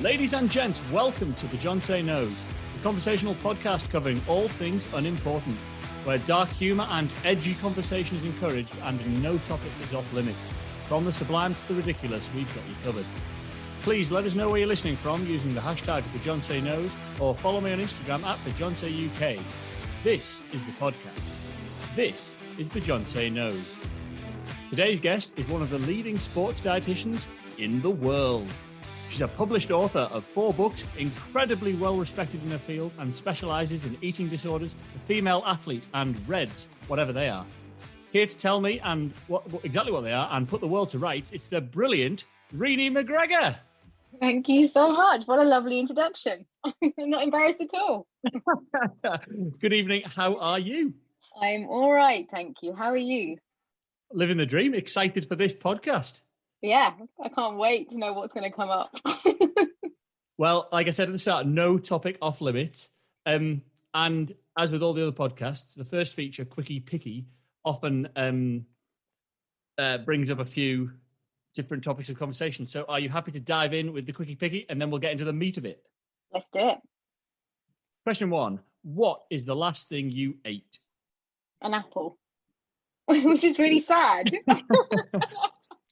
Ladies and gents, welcome to The John Say Knows, a conversational podcast covering all things unimportant, where dark humour and edgy conversation is encouraged and no topic is off limits. From the sublime to the ridiculous, we've got you covered. Please let us know where you're listening from using the hashtag The John Say Knows, or follow me on Instagram at The John Say UK. This is the podcast. This is The John Say Knows. Today's guest is one of the leading sports dietitians in the world. She's a published author of 4 books, incredibly well respected in her field, and specialises in eating disorders, the female athlete, and REDs, whatever they are. Here to tell me and exactly what they are and put the world to rights, it's the brilliant Renee McGregor. Thank you so much. What a lovely introduction. I'm not embarrassed at all. Good evening. How are you? I'm all right, thank you. How are you? Living the dream. Excited for this podcast. Yeah, I can't wait to know what's going to come up. Well, like I said at the start, no topic off limits. And as with all the other podcasts, the first feature, Quickie Picky, often brings up a few different topics of conversation. So are you happy to dive in with the Quickie Picky and then we'll get into the meat of it? Let's do it. Question 1. What is the last thing you ate? An apple, which is really sad.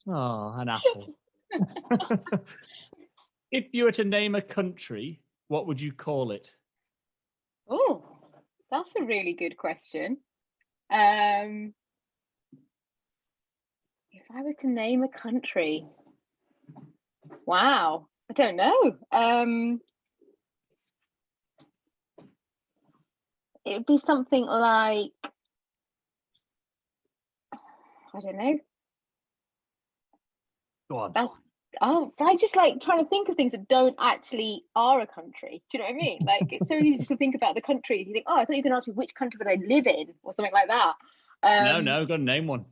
Oh, an apple. If you were to name a country, what would you call it? Oh, that's a really good question. If I was to name a country, wow, I don't know. It would be something like, I don't know. Go on. I just like trying to think of things that don't actually are a country. Do you know what I mean? Like, it's so easy just to think about the countries. You think, oh, I thought you were going to ask me which country would I live in or something like that. No, got to name one.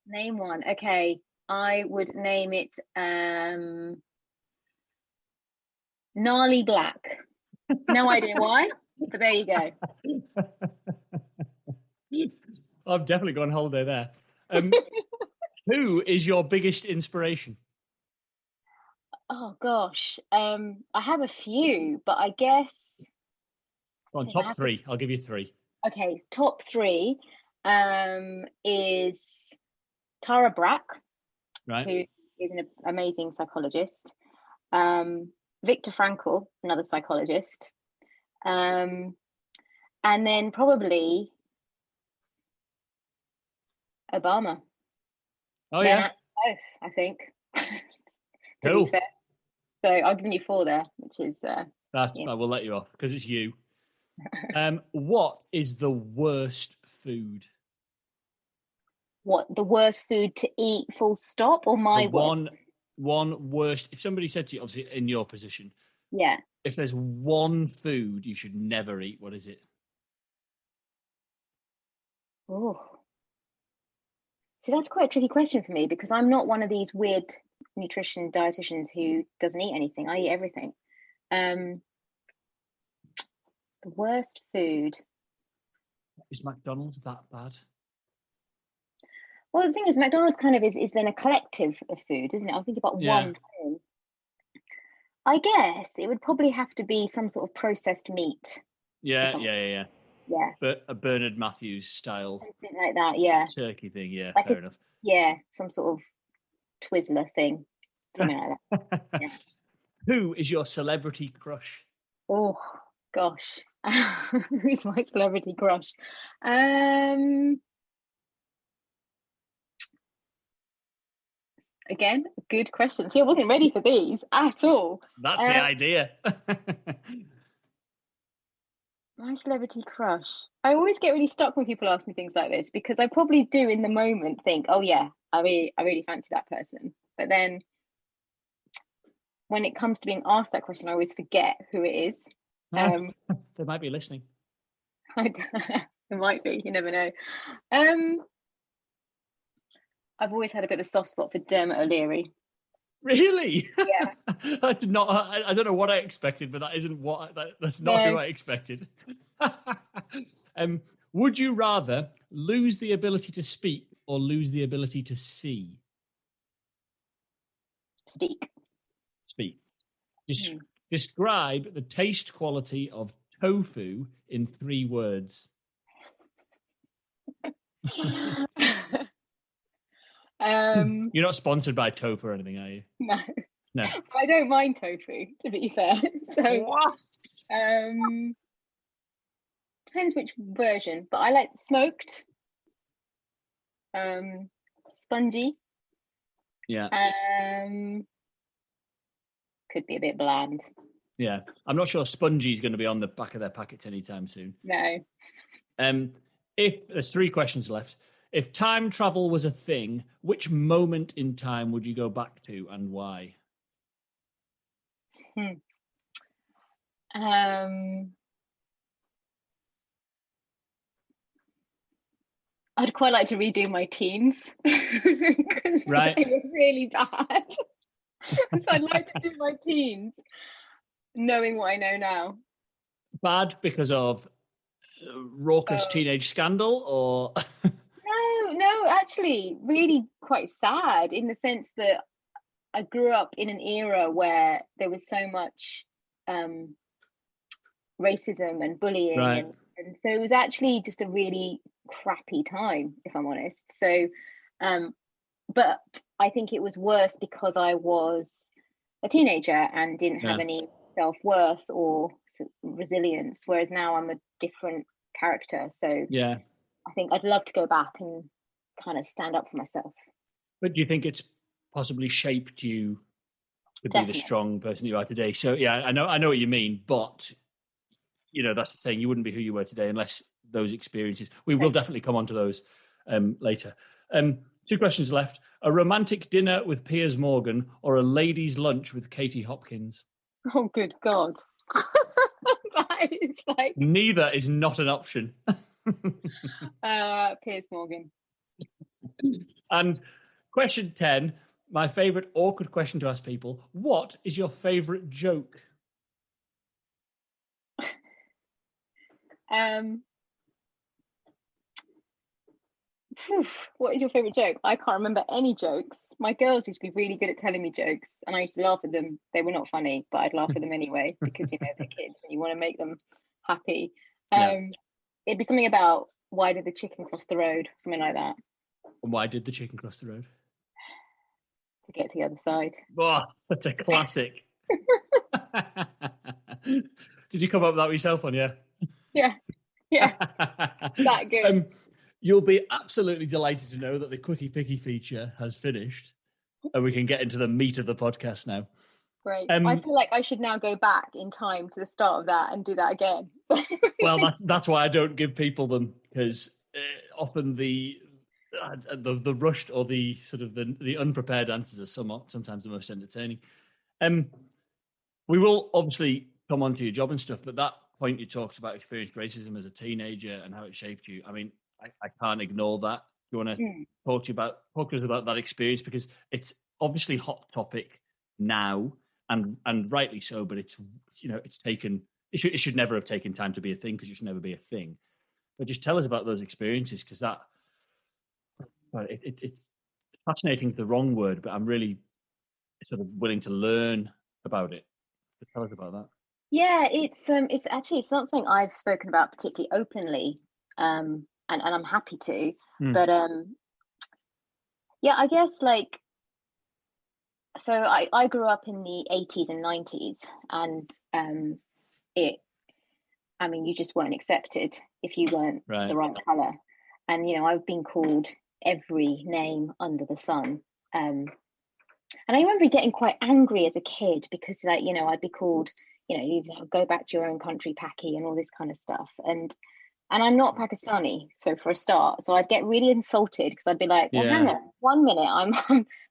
Name one. Okay, I would name it Gnarly Black. No idea why, but there you go. I've definitely gone holiday there. Who is your biggest inspiration? Oh gosh, I have a few, but I guess. Go on, top 3. I'll give you 3. Okay, top 3 is Tara Brach, right, who is an amazing psychologist. Viktor Frankl, another psychologist. And then probably Obama. Oh, yeah. Both, I think. To Cool. be fair. So I've given you 4 there, which is... I will let you off because it's you. What is the worst food? What, the worst food to eat, full stop, or my worst? One worst... If somebody said to you, obviously in your position, yeah, if there's one food you should never eat, what is it? Oh. See, that's quite a tricky question for me because I'm not one of these weird nutrition dietitians who doesn't eat anything. I eat everything. The worst food. Is McDonald's that bad? Well, the thing is, McDonald's kind of is then a collective of food, isn't it? I'll think about one thing. I guess it would probably have to be some sort of processed meat. Yeah. Yeah. But a Bernard Matthews style. Something like that, yeah. Turkey thing, yeah, like fair enough. Yeah, some sort of Twizzler thing. Something like that. Yeah. Who is your celebrity crush? Oh, gosh. Who's my celebrity crush? Again, good question. See, I wasn't ready for these at all. That's the idea. My celebrity crush. I always get really stuck when people ask me things like this because I probably do in the moment think, oh yeah, I really fancy that person. But then when it comes to being asked that question, I always forget who it is. They might be listening. It might be, you never know. I've always had a bit of a soft spot for Dermot O'Leary. Really? Yeah. I don't know what I expected, but that's not who I expected. Would you rather lose the ability to speak or lose the ability to see? Speak. Just Describe the taste quality of tofu in 3 words. You're not sponsored by tofu or anything, are you? No. No. I don't mind tofu, to be fair. So What? depends which version, but I like smoked, spongy. Yeah. Could be a bit bland. Yeah. I'm not sure spongy is going to be on the back of their packets anytime soon. No. If there's 3 questions left. If time travel was a thing, which moment in time would you go back to and why? I'd quite like to redo my teens because Right. they were really bad. So I'd like to do my teens knowing what I know now. Bad because of raucous teenage scandal, or No, actually really quite sad in the sense that I grew up in an era where there was so much racism and bullying, right. and so it was actually just a really crappy time, if I'm honest. So but I think it was worse because I was a teenager and didn't have any self-worth or resilience, whereas now I'm a different character. So yeah, I think I'd love to go back and kind of stand up for myself. But do you think it's possibly shaped you to Definitely. be the strong person you are today? So yeah, I know what you mean, but that's the thing. You wouldn't be who you were today unless those experiences. We will definitely come on to those later. 2 questions left. A romantic dinner with Piers Morgan or a ladies' lunch with Katie Hopkins? Oh, good God. That is like... Neither is not an option. Piers Morgan. And question 10, my favourite awkward question to ask people. What is your favourite joke? What is your favourite joke? I can't remember any jokes. My girls used to be really good at telling me jokes and I used to laugh at them. They were not funny, but I'd laugh at them anyway because, they're kids and you want to make them happy. It'd be something about, why did the chicken cross the road? Something like that. And why did the chicken cross the road? To get to the other side. Oh, that's a classic. Did you come up with that yourself on? Yeah, that good. You'll be absolutely delighted to know that the Quickie Picky feature has finished and we can get into the meat of the podcast now. Great. I feel like I should now go back in time to the start of that and do that again. Well, that's why I don't give people them, because often the rushed or the sort of the unprepared answers are sometimes the most entertaining. We will obviously come on to your job and stuff, but that point you talked about experienced racism as a teenager and how it shaped you. I mean, I can't ignore that. Do you want to talk to us about that experience, because it's obviously hot topic now, and rightly so. But it's it's taken. It should never have taken time to be a thing, because it should never be a thing. But just tell us about those experiences, because that it's fascinating is the wrong word, but I'm really sort of willing to learn about it. So tell us about that. Yeah, it's not something I've spoken about particularly openly, and I'm happy to. But yeah, I guess so I grew up in the 80s and 90s, and you just weren't accepted if you weren't the right colour. And I've been called every name under the sun. And I remember getting quite angry as a kid because I'd be called, you go back to your own country, Paki, and all this kind of stuff. And I'm not Pakistani, so for a start. So I'd get really insulted because I'd be like, well, hang on, 1 minute, I'm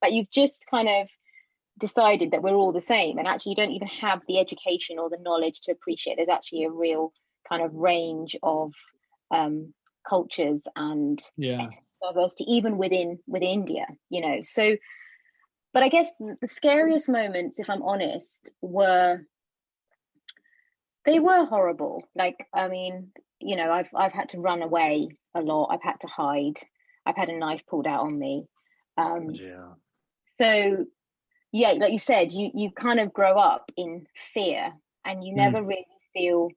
like, you've just kind of decided that we're all the same, and actually you don't even have the education or the knowledge to appreciate there's actually a real kind of range of cultures and diversity even within India, so. But I guess the scariest moments, if I'm honest, were horrible. I've had to run away a lot. I've had to hide. I've had a knife pulled out on me. So yeah, like you said, you kind of grow up in fear and you never really feel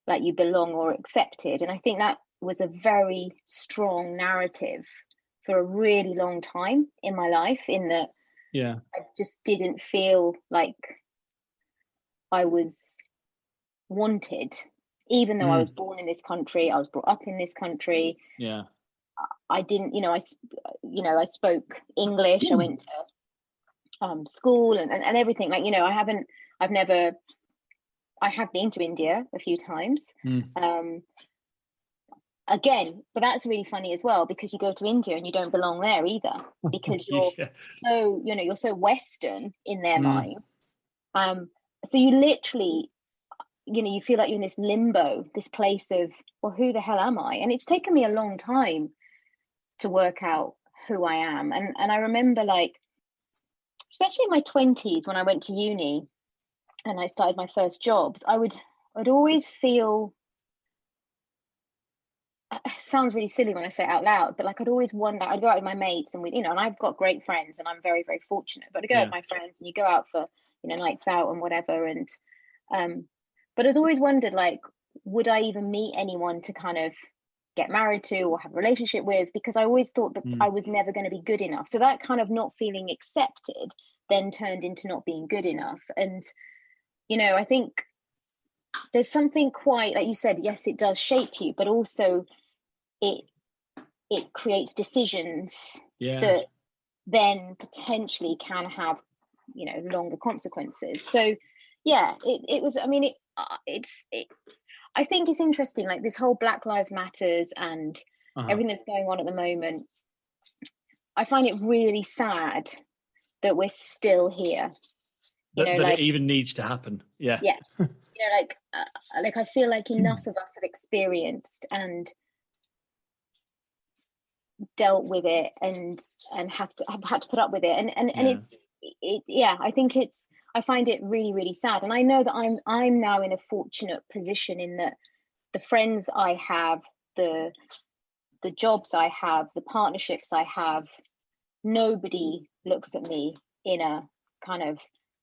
like you belong or accepted. And I think that was a very strong narrative for a really long time in my life, in that I just didn't feel like I was wanted, even though I was born in this country, I was brought up in this country. I didn't, I spoke English. I went to school and everything. Like, I have been to India a few times. Again, but that's really funny as well, because you go to India and you don't belong there either, because you're you're so Western in their mind. So you literally, you feel like you're in this limbo, this place of, well, who the hell am I? And it's taken me a long time to work out who I am. And I remember, like, especially in my 20s, when I went to uni and I started my first jobs, I'd always feel, it sounds really silly when I say it out loud, but like, I'd always wonder, I'd go out with my mates and and I've got great friends and I'm very, very fortunate, but I go out with my friends and you go out for, nights out and whatever. And, but I'd always wondered, like, would I even meet anyone to kind of get married to or have a relationship with? Because I always thought that I was never going to be good enough. So that kind of not feeling accepted then turned into not being good enough. And, I think there's something quite, like you said, yes, it does shape you, but also it creates decisions that then potentially can have, longer consequences. So it was, I think it's interesting, like this whole Black Lives Matters and everything that's going on at the moment. I find it really sad that we're still here. That it even needs to happen. Like I feel like enough of us have experienced and dealt with it and have had to put up with it. And I find it really, really sad. And I know that I'm now in a fortunate position in that the friends I have, the jobs I have, the partnerships I have, nobody looks at me in a kind of,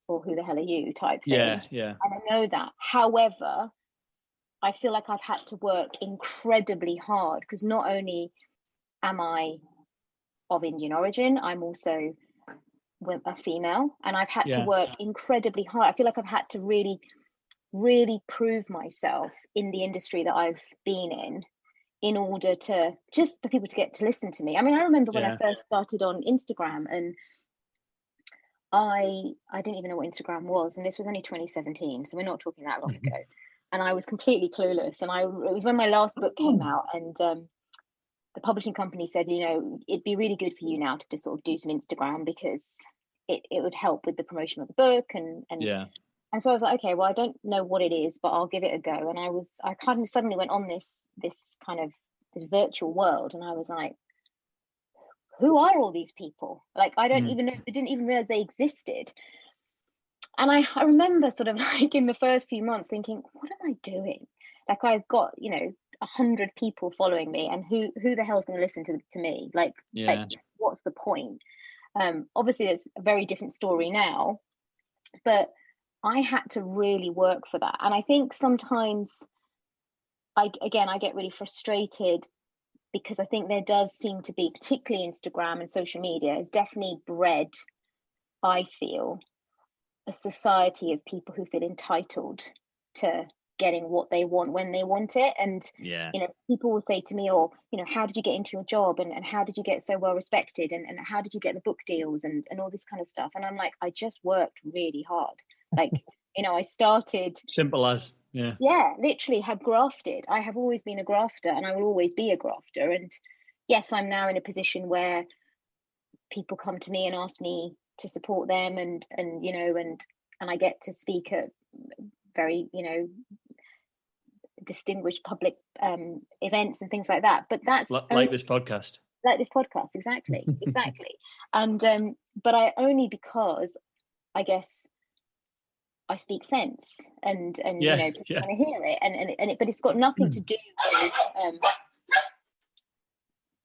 well, who the hell are you type thing. And I know that. However, I feel like I've had to work incredibly hard, because not only am I of Indian origin, I'm also a female, and I've had to work incredibly hard. I feel like I've had to really, really prove myself in the industry that I've been in order to just for people to get to listen to me. I mean, I remember when I first started on Instagram, and I didn't even know what Instagram was, and this was only 2017, so we're not talking that long ago. And I was completely clueless. And it was when my last book came out, and the publishing company said, it'd be really good for you now to just sort of do some Instagram, because it would help with the promotion of the book. And so I was like, okay, well, I don't know what it is, but I'll give it a go. And I kind of suddenly went on this kind of this virtual world, and I was like, who are all these people? Like, I don't even know, I didn't even realize they existed. And I remember sort of like in the first few months thinking, what am I doing? Like, I've got, 100 people following me, and who the hell's going to listen to me? Like, what's the point? Obviously, it's a very different story now, but I had to really work for that. And I think sometimes I get really frustrated, because I think there does seem to be, particularly Instagram and social media, has definitely bred, I feel, a society of people who feel entitled to getting what they want when they want it. And people will say to me, how did you get into your job, and how did you get so well respected, and how did you get the book deals and all this kind of stuff? And I'm like, I just worked really hard. Like, I started simple as literally have grafted. I have always been a grafter, and I will always be a grafter. And yes, I'm now in a position where people come to me and ask me to support them, and I get to speak at very distinguished public events and things like that. But that's like this podcast. Exactly. And but I only because I guess I speak sense, and people want to hear it, and but it's got nothing to do with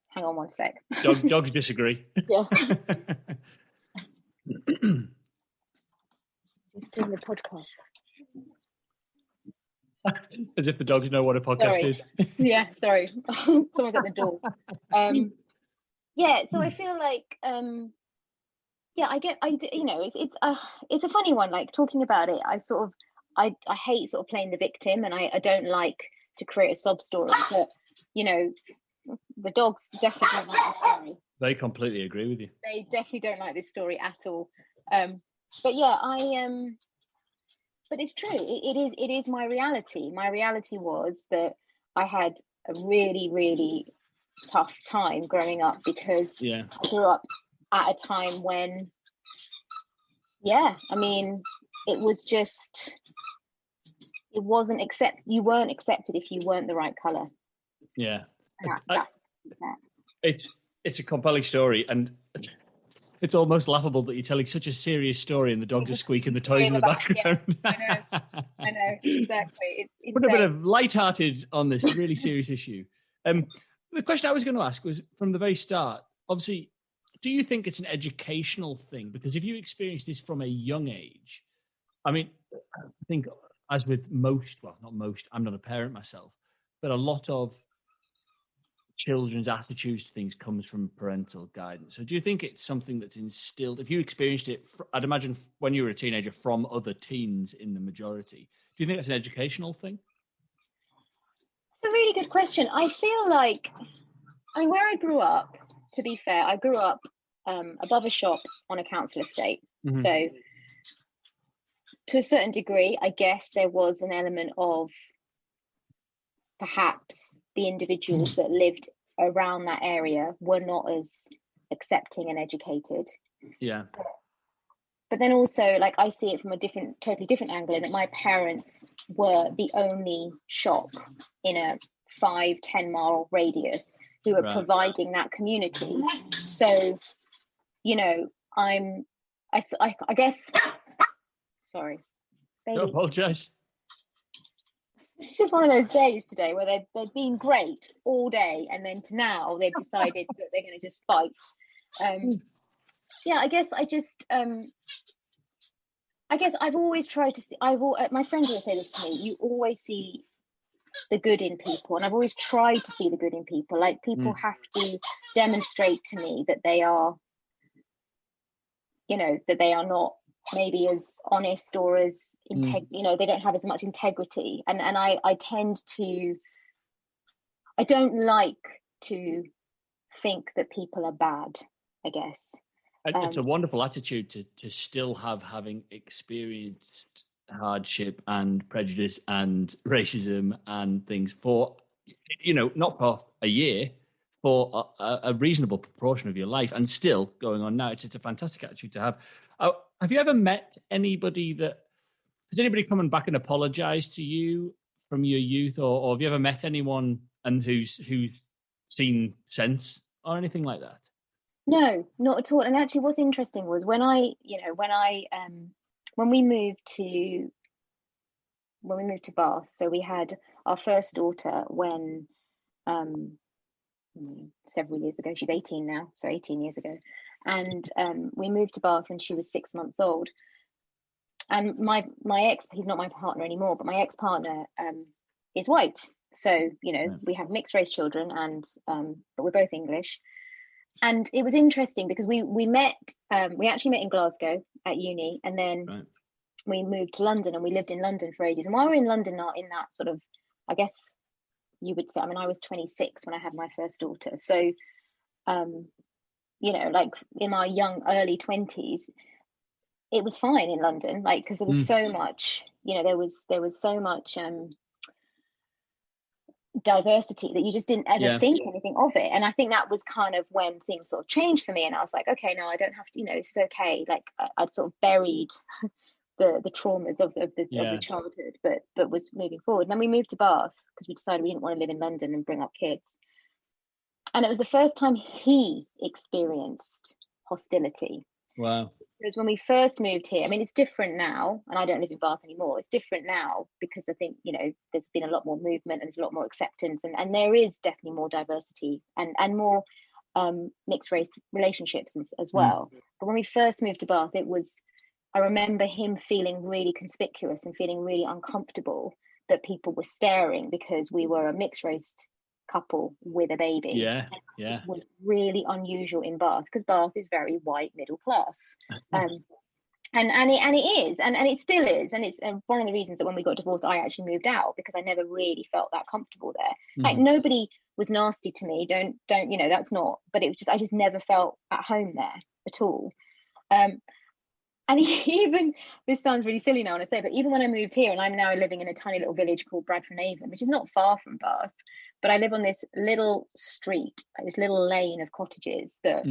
hang on one sec. Dogs disagree. Just doing the podcast. As if the dogs know what a podcast is. Yeah, sorry. Someone's at the door. Yeah, so I feel like it's a funny one, like talking about it. I hate sort of playing the victim, and I don't like to create a sob story, but the dogs definitely don't like this story. They completely agree with you. They definitely don't like this story at all. But yeah, but it's true. It is my reality. My reality was that I had a really, really tough time growing up, because I grew up at a time when, it was just, it wasn't you weren't accepted if you weren't the right color. Yeah. That's it's a compelling story, and it's almost laughable that you're telling such a serious story and the dogs are squeaking the toys in the background. Yeah, I know, exactly. It's put a bit of lighthearted on this really serious issue. The question I was going to ask was, from the very start, obviously, do you think it's an educational thing? Because if you experience this from a young age, I think as with not most, I'm not a parent myself, but a lot of children's attitudes to things comes from parental guidance. So do you think it's something that's instilled, if you experienced it, I'd imagine when you were a teenager, from other teens in the majority, do you think that's an educational thing? It's a really good question. I feel like, where I grew up, to be fair, I grew up above a shop on a council estate. Mm-hmm. So to a certain degree, I guess there was an element of perhaps the individuals that lived around that area were not as accepting and educated. Yeah. But then also, like, I see it from a totally different angle, in that my parents were the only shop in a 5-10 mile radius who were providing that community. So, I guess, sorry, baby. Don't apologize. It's just one of those days today where they've been great all day, and then now they've decided that they're going to just fight. I guess I've always tried to see. My friends always say this to me: you always see the good in people, and I've always tried to see the good in people. Like, people have to demonstrate to me that they are, that they are not maybe as honest or as they don't have as much integrity, and I don't like to think that people are bad, I guess. It's a wonderful attitude to still having experienced hardship and prejudice and racism and things for, not for a year, for a reasonable proportion of your life, and still going on now. It's a fantastic attitude to have. Have you ever met anybody has anybody come back and apologized to you from your youth, or have you ever met anyone who's seen sense or anything like that? No, not at all. And actually, what's interesting was when we moved to Bath. So we had our first daughter when several years ago. She's 18 now, so 18 years ago. And we moved to Bath when she was 6 months old. And my ex, he's not my partner anymore, but my ex-partner is white. So, we have mixed race children, and but we're both English. And it was interesting because we actually met in Glasgow at uni, and then we moved to London, and we lived in London for ages. And while we were in London, in that sort of, I guess you would say, I was 26 when I had my first daughter. So, like in my early 20s, it was fine in London, like, because there was so much, there was so much diversity that you just didn't ever think anything of it. And I think that was kind of when things sort of changed for me, and I was like, okay, no, I don't have to, this is okay. Like, I'd sort of buried the traumas of the childhood, but was moving forward. And then we moved to Bath because we decided we didn't want to live in London and bring up kids. And it was the first time he experienced hostility. Wow. Because when we first moved here, it's different now, and I don't live in Bath anymore. It's different now because I think, there's been a lot more movement, and there's a lot more acceptance, and there is definitely more diversity and more mixed race relationships as well. But when we first moved to Bath, I remember him feeling really conspicuous and feeling really uncomfortable that people were staring because we were a mixed race couple with a baby. Yeah, It was really unusual in Bath, because Bath is very white middle class. And it is, and it still is, and it's one of the reasons that when we got divorced, I actually moved out, because I never really felt that comfortable there. Like, nobody was nasty to me. Don't that's not. But it was just, I just never felt at home there at all. And even, this sounds really silly now when I say, but even when I moved here, and I'm now living in a tiny little village called Bradford-on-Avon, which is not far from Bath, but I live on this little street, this little lane of cottages that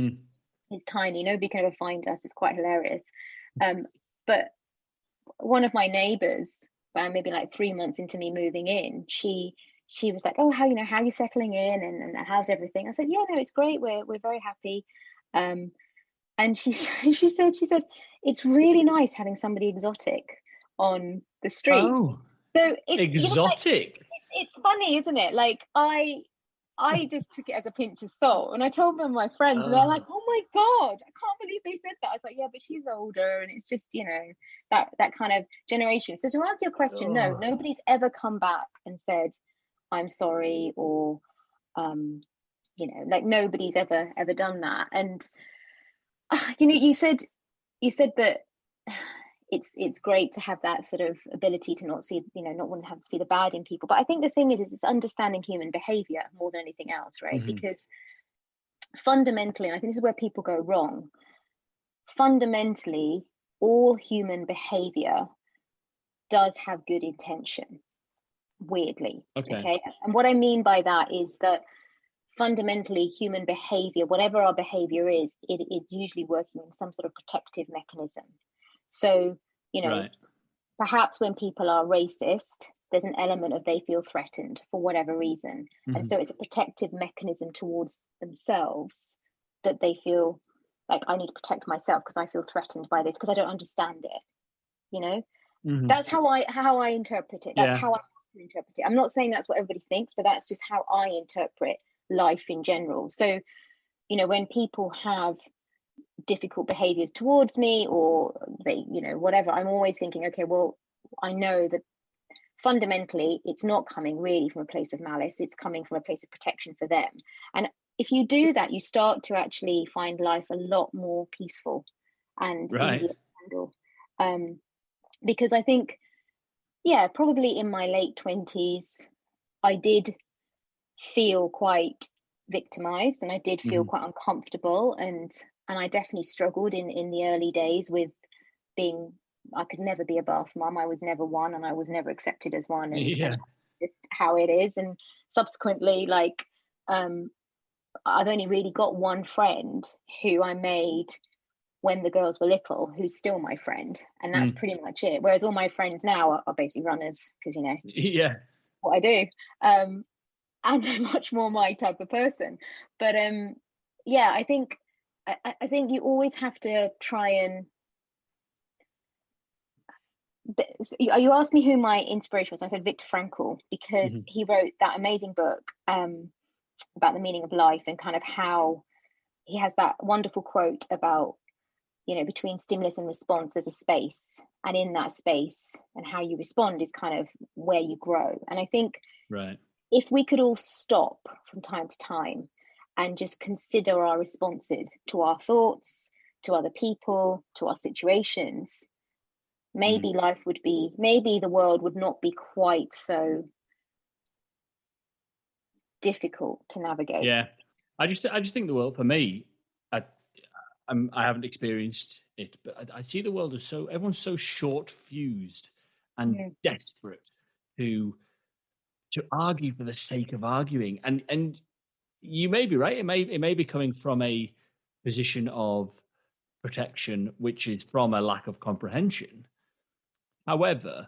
is tiny. Nobody can ever find us. It's quite hilarious. But one of my neighbours, maybe like 3 months into me moving in, she was like, "Oh, how are you settling in, and how's everything?" I said, "Yeah, no, it's great. We're very happy." And she said, "It's really nice having somebody exotic on the street." Oh, so it's exotic. It's funny, isn't it? Like, I just took it as a pinch of salt, and I told my friends, and they're like, "Oh my God, I can't believe they said that." I was like, "Yeah, but she's older, and it's just, that kind of generation." So to answer your question, no, nobody's ever come back and said, "I'm sorry," or like, nobody's ever done that. And you said that it's great to have that sort of ability to not see, not want to have to see the bad in people. But I think the thing is it's understanding human behavior more than anything else, right? Because fundamentally, and I think this is where people go wrong, fundamentally, all human behavior does have good intention, weirdly. Okay. And what I mean by that is that fundamentally, human behavior, whatever our behavior is, it is usually working in some sort of protective mechanism. So, perhaps when people are racist, there's an element of they feel threatened for whatever reason. And so it's a protective mechanism towards themselves, that they feel like, I need to protect myself because I feel threatened by this, because I don't understand it. That's how I interpret it. That's how I interpret it. I'm not saying that's what everybody thinks, but that's just how I interpret life in general. So, when people have difficult behaviors towards me, or they, whatever, I'm always thinking, okay, well, I know that fundamentally it's not coming really from a place of malice, it's coming from a place of protection for them. And if you do that, you start to actually find life a lot more peaceful and easier to handle. Because I think, probably in my late 20s, I did feel quite victimized, and I did feel quite uncomfortable, and I definitely struggled in the early days with being, I could never be a Bath mum. I was never one, and I was never accepted as one, and just how it is. And subsequently, like, I've only really got one friend who I made when the girls were little, who's still my friend, and that's pretty much it. Whereas all my friends now are basically runners, because what I do. And I'm much more my type of person. But I think you always have to try and, you asked me who my inspiration was. I said Viktor Frankl, because he wrote that amazing book about the meaning of life, and kind of how he has that wonderful quote about, between stimulus and response, there's a space, and in that space, and how you respond is kind of where you grow. And I think if we could all stop from time to time and just consider our responses to our thoughts, to other people, to our situations, maybe maybe the world would not be quite so difficult to navigate. I just think the world, for me, I haven't experienced it, but I see the world as everyone's so short fused and desperate to argue for the sake of arguing. And you may be right. It may be coming from a position of protection, which is from a lack of comprehension. However,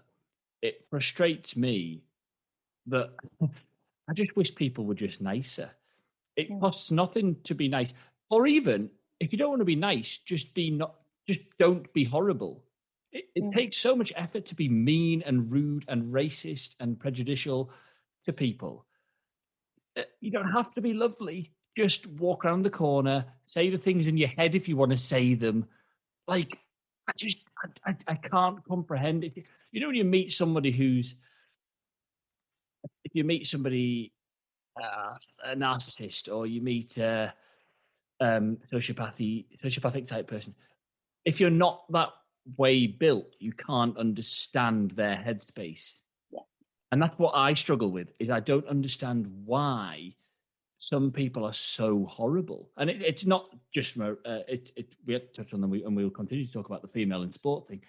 it frustrates me that I just wish people were just nicer. It costs nothing to be nice. Or even if you don't want to be nice, just don't be horrible. It takes so much effort to be mean and rude and racist and prejudicial to people. You don't have to be lovely. Just walk around the corner, say the things in your head if you want to say them. Like, I can't comprehend it. When you meet somebody who's you meet somebody, a narcissist, or you meet sociopathic type person, if you're not that way built, you can't understand their headspace. Yeah. And that's what I struggle with, is I don't understand why some people are so horrible. And it's not just from we have to touch on them, and we'll continue to talk about the female in sport thing.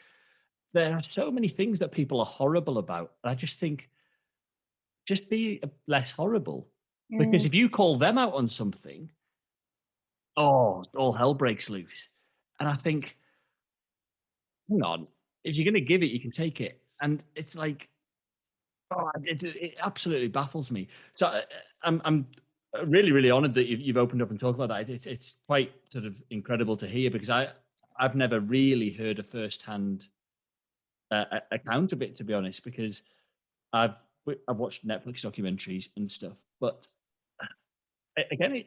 There are so many things that people are horrible about. And I just think, just be less horrible. Because if you call them out on something, all hell breaks loose. And I think, hang on, if you're going to give it, you can take it. And it's like, it absolutely baffles me. So I'm really, really honoured that you've opened up and talked about that. It's quite sort of incredible to hear, because I've never really heard a first-hand account of it, to be honest, because I've watched Netflix documentaries and stuff, but again,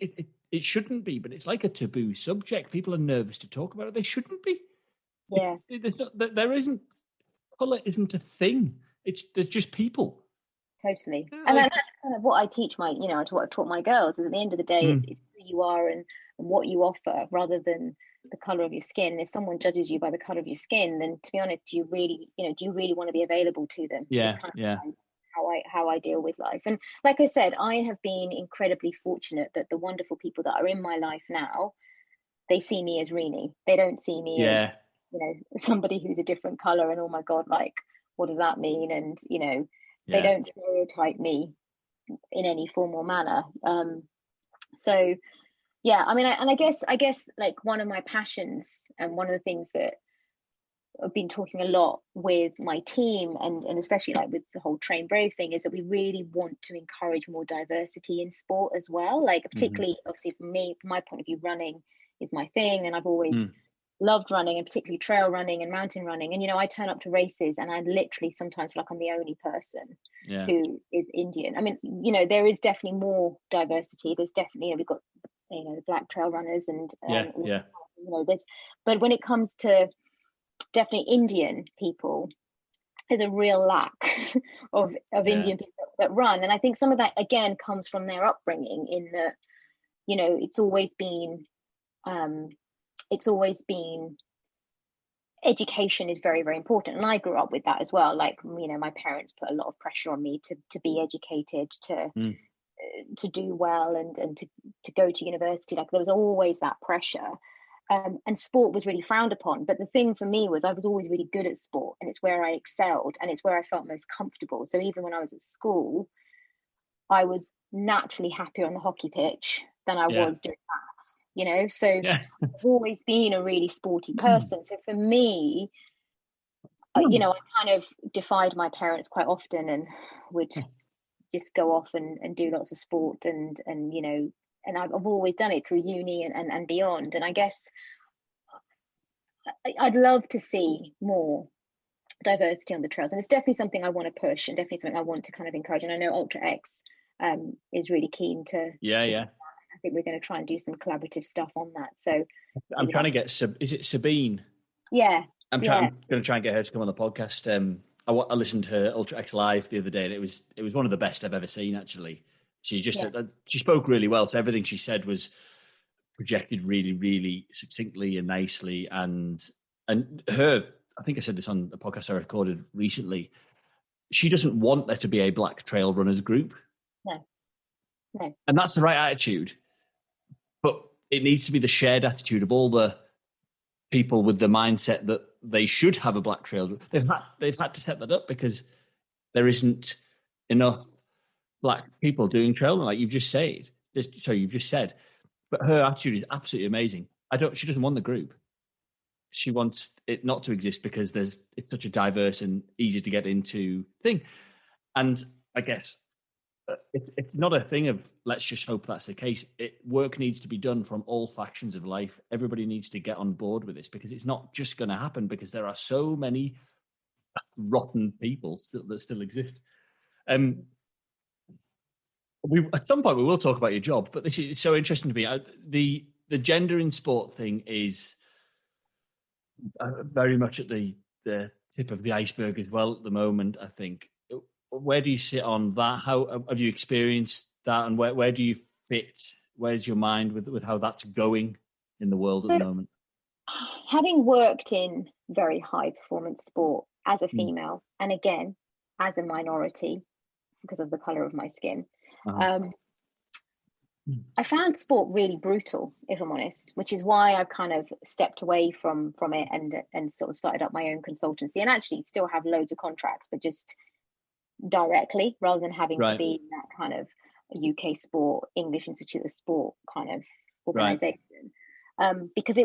it shouldn't be, but it's like a taboo subject. People are nervous to talk about it. They shouldn't be. Yeah. There isn't, colour isn't a thing. They're just people. Totally. And that's kind of what I teach what I taught my girls, is at the end of the day, it's who you are and what you offer, rather than the color of your skin. If someone judges you by the color of your skin, then to be honest, do you really want to be available to them? Yeah. How I deal with life. And like I said, I have been incredibly fortunate that the wonderful people that are in my life now, they see me as Renee. They don't see me as, somebody who's a different color and, oh my God, like, what does that mean? And, they don't stereotype me in any formal manner. So yeah, I mean, I guess like one of my passions, and one of the things that I've been talking a lot with my team, and especially like with the whole Train Brave thing, is that we really want to encourage more diversity in sport as well. Like particularly, obviously for me, from my point of view, running is my thing, and I've always loved running, and particularly trail running and mountain running. And I turn up to races and I literally sometimes feel like I'm the only person who is Indian. I mean, there is definitely more diversity. There's definitely, we've got the black trail runners and this, but when it comes to definitely Indian people, there's a real lack of Indian people that run. And I think some of that again comes from their upbringing, in that it's always been education is very, very important. And I grew up with that as well. Like, my parents put a lot of pressure on me to be educated, to do well, and to go to university. Like, there was always that pressure. And sport was really frowned upon. But the thing for me was, I was always really good at sport, and it's where I excelled, and it's where I felt most comfortable. So even when I was at school, I was naturally happier on the hockey pitch than I was doing maths, so I've always been a really sporty person. So for me, I kind of defied my parents quite often, and would just go off and do lots of sport, and I've always done it through uni and beyond. And I guess I'd love to see more diversity on the trails, and it's definitely something I want to push, and definitely something I want to kind of encourage. And I know Ultra X is really keen to I think we're going to try and do some collaborative stuff on that. So I'm trying to get is it Sabine? Yeah. I'm going to try and get her to come on the podcast. I listened to her Ultra X Live the other day, and it was one of the best I've ever seen, actually. She she spoke really well. So everything she said was projected really, really succinctly and nicely. And her, I think I said this on the podcast I recorded recently, she doesn't want there to be a black trail runners group. No. And that's the right attitude. But it needs to be the shared attitude of all the people with the mindset that they should have a black trail. They've had to set that up, because there isn't enough black people doing trail, like you've just said. But her attitude is absolutely amazing. She doesn't want the group. She wants it not to exist, because it's such a diverse and easy to get into thing. And I guess it's not a thing of let's just hope that's the case. Work needs to be done from all factions of life. Everybody needs to get on board with this, because it's not just going to happen, because there are so many rotten people that still exist. At some point we will talk about your job, but this is so interesting to me. The gender in sport thing is very much at the tip of the iceberg as well at the moment, I think. where do you sit on that? How have you experienced that, and where do you fit? Where's your mind with how that's going in the world at the moment? Having worked in very high performance sport as a female, and again as a minority because of the color of my skin, I found sport really brutal, if I'm honest, which is why I've kind of stepped away from it and sort of started up my own consultancy, and actually still have loads of contracts, but just directly rather than having to be in that kind of UK sport, English Institute of Sport kind of organization. Because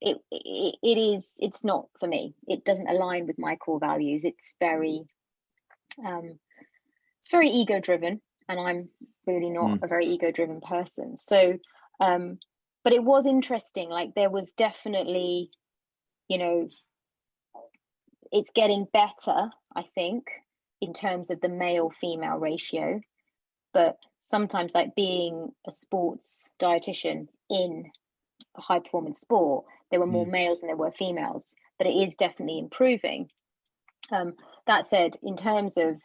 it's not for me. It doesn't align with my core values. It's very ego driven, and I'm really not a very ego driven person. So but it was interesting. Like, there was definitely, it's getting better, I think, in terms of the male female ratio, but sometimes, like, being a sports dietitian in a high performance sport, there were more males than there were females, but it is definitely improving. That said, in terms of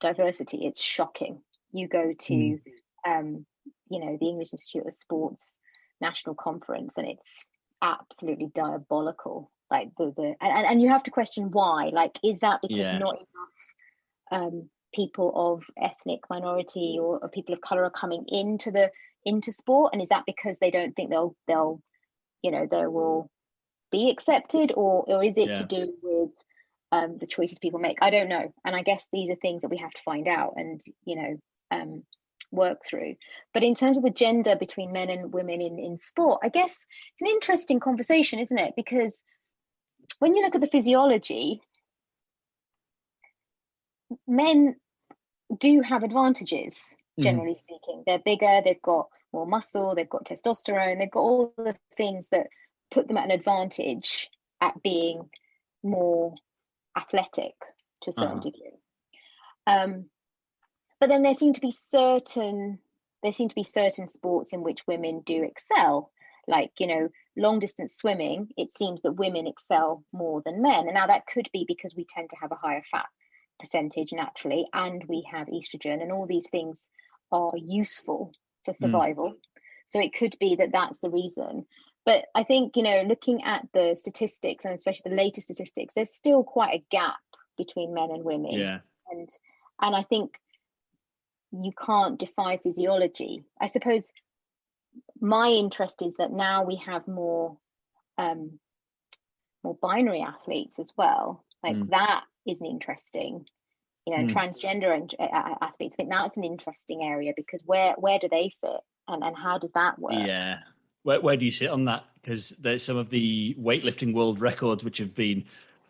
diversity, it's shocking. You go to the English Institute of Sports National Conference, and it's absolutely diabolical. Like and you have to question why. Like, is that because not enough people of ethnic minority or people of color are coming into sport, and is that because they don't think they'll they will be accepted, or is it to do with the choices people make? I don't know, and I guess these are things that we have to find out and work through. But in terms of the gender between men and women in sport, I guess it's an interesting conversation, isn't it? Because when you look at the physiology, men do have advantages, generally speaking. They're bigger, they've got more muscle, they've got testosterone, they've got all the things that put them at an advantage at being more athletic to a certain degree. But then there seem to be certain sports in which women do excel, like long distance swimming. It seems that women excel more than men, and now that could be because we tend to have a higher fat percentage naturally, and we have estrogen, and all these things are useful for survival. So it could be that that's the reason. But I think, looking at the statistics, and especially the latest statistics, there's still quite a gap between men and women. Yeah. And I think you can't defy physiology. I suppose my interest is that now we have more binary athletes as well. Like that is an interesting, transgender athletes. I think that's an interesting area, because where do they fit, and how does that work? Yeah. Where do you sit on that? Because there's some of the weightlifting world records which have been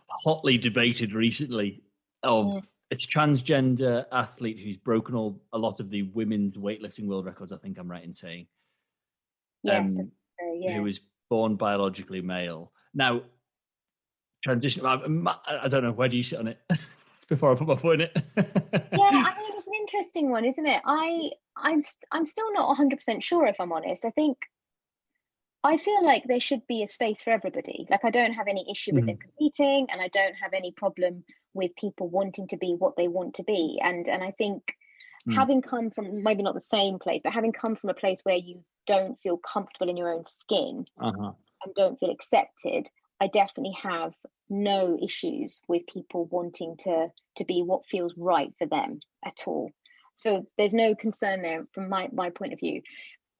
hotly debated recently. It's transgender athlete who's broken a lot of the women's weightlifting world records, I think I'm right in saying. Yes. Who was born biologically male. Now, transition, I don't know, where do you sit on it before I put my foot in it? Yeah, I mean, it's an interesting one, isn't it? I'm still not 100% sure, if I'm honest. I feel like there should be a space for everybody. Like, I don't have any issue with them competing, and I don't have any problem with people wanting to be what they want to be. And I think having come from, maybe not the same place, but having come from a place where you don't feel comfortable in your own skin and don't feel accepted, I definitely have no issues with people wanting to be what feels right for them at all. So there's no concern there from my point of view.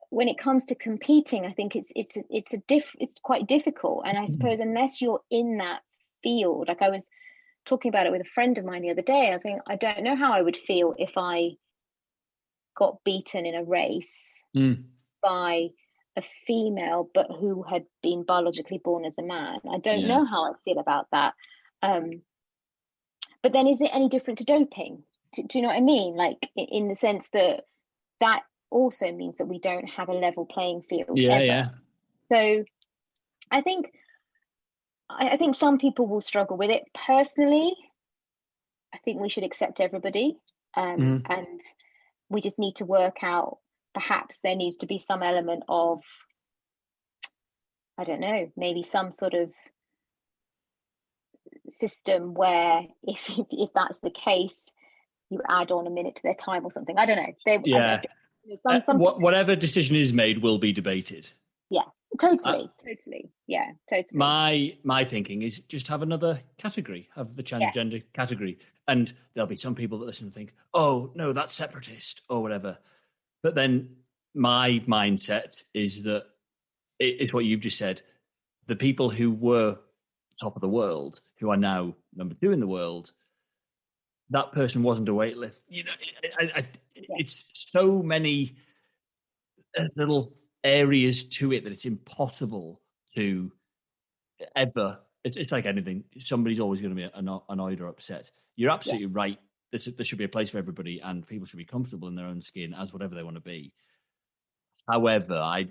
When it comes to competing, I think it's quite difficult. And I suppose unless you're in that field, like I was talking about it with a friend of mine the other day, I was saying, I don't know how I would feel if I got beaten in a race by a female, but who had been biologically born as a man. I don't know how I'd feel about that. But then, is it any different to doping? Do you know what I mean? Like, in the sense that also means that we don't have a level playing field ever. So I think some people will struggle with it. Personally, I think we should accept everybody, and we just need to work out, perhaps there needs to be some element of, I don't know, maybe some sort of system where if that's the case, you add on a minute to their time or something. I don't know. Whatever decision is made will be debated. Yeah, totally. Yeah, totally. My thinking is just have another category, have the transgender category. And there'll be some people that listen and think, oh, no, that's separatist or whatever. But then my mindset is that it's what you've just said. The people who were top of the world, who are now number 2 in the world, that person wasn't a weightlifter. It's so many little areas to it that it's impossible to ever. It's like anything. Somebody's always going to be annoyed or upset. You're absolutely right. There should be a place for everybody, and people should be comfortable in their own skin as whatever they want to be. However, I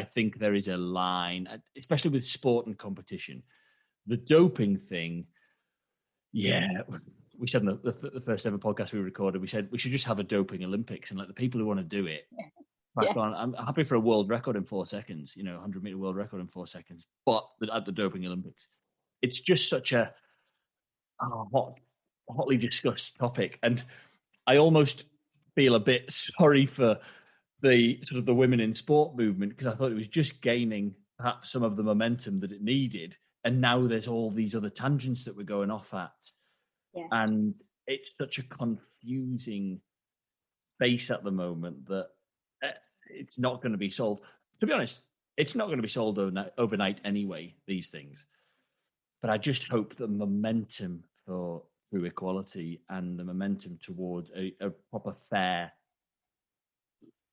think there is a line, especially with sport and competition. The doping thing, we said in the first ever podcast we recorded, we said we should just have a doping Olympics and let the people who want to do it back on. I'm happy for a world record in 4 seconds, 100-meter world record in 4 seconds, but at the doping Olympics, it's just such a hotly discussed topic, and I almost feel a bit sorry for the sort of the women in sport movement, because I thought it was just gaining perhaps some of the momentum that it needed, and now there's all these other tangents that we're going off at, and it's such a confusing space at the moment that it's not going to be solved. To be honest, it's not going to be solved overnight anyway, these things. But I just hope the momentum through equality and the momentum towards a proper fair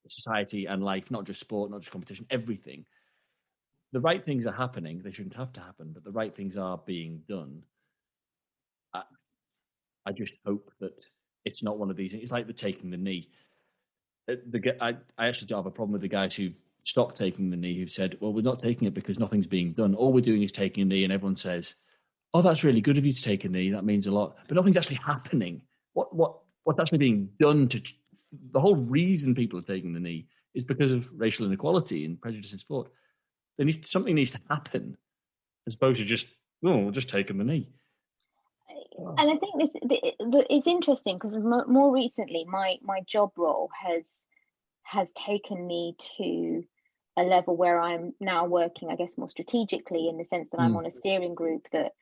society and life, not just sport, not just competition, everything. The right things are happening. They shouldn't have to happen, but the right things are being done. I just hope that it's not one of these. It's like the taking the knee. I actually don't have a problem with the guys who've stopped taking the knee, who've said, well, we're not taking it because nothing's being done. All we're doing is taking a knee, and everyone says, oh, that's really good of you to take a knee. That means a lot. But nothing's actually happening. What's actually being done the whole reason people are taking the knee is because of racial inequality and prejudice in sport. Something needs to happen as opposed to just, we'll just take the knee. And I think it's interesting because more recently, my job role has taken me to a level where I'm now working, I guess, more strategically, in the sense that I'm on a steering group that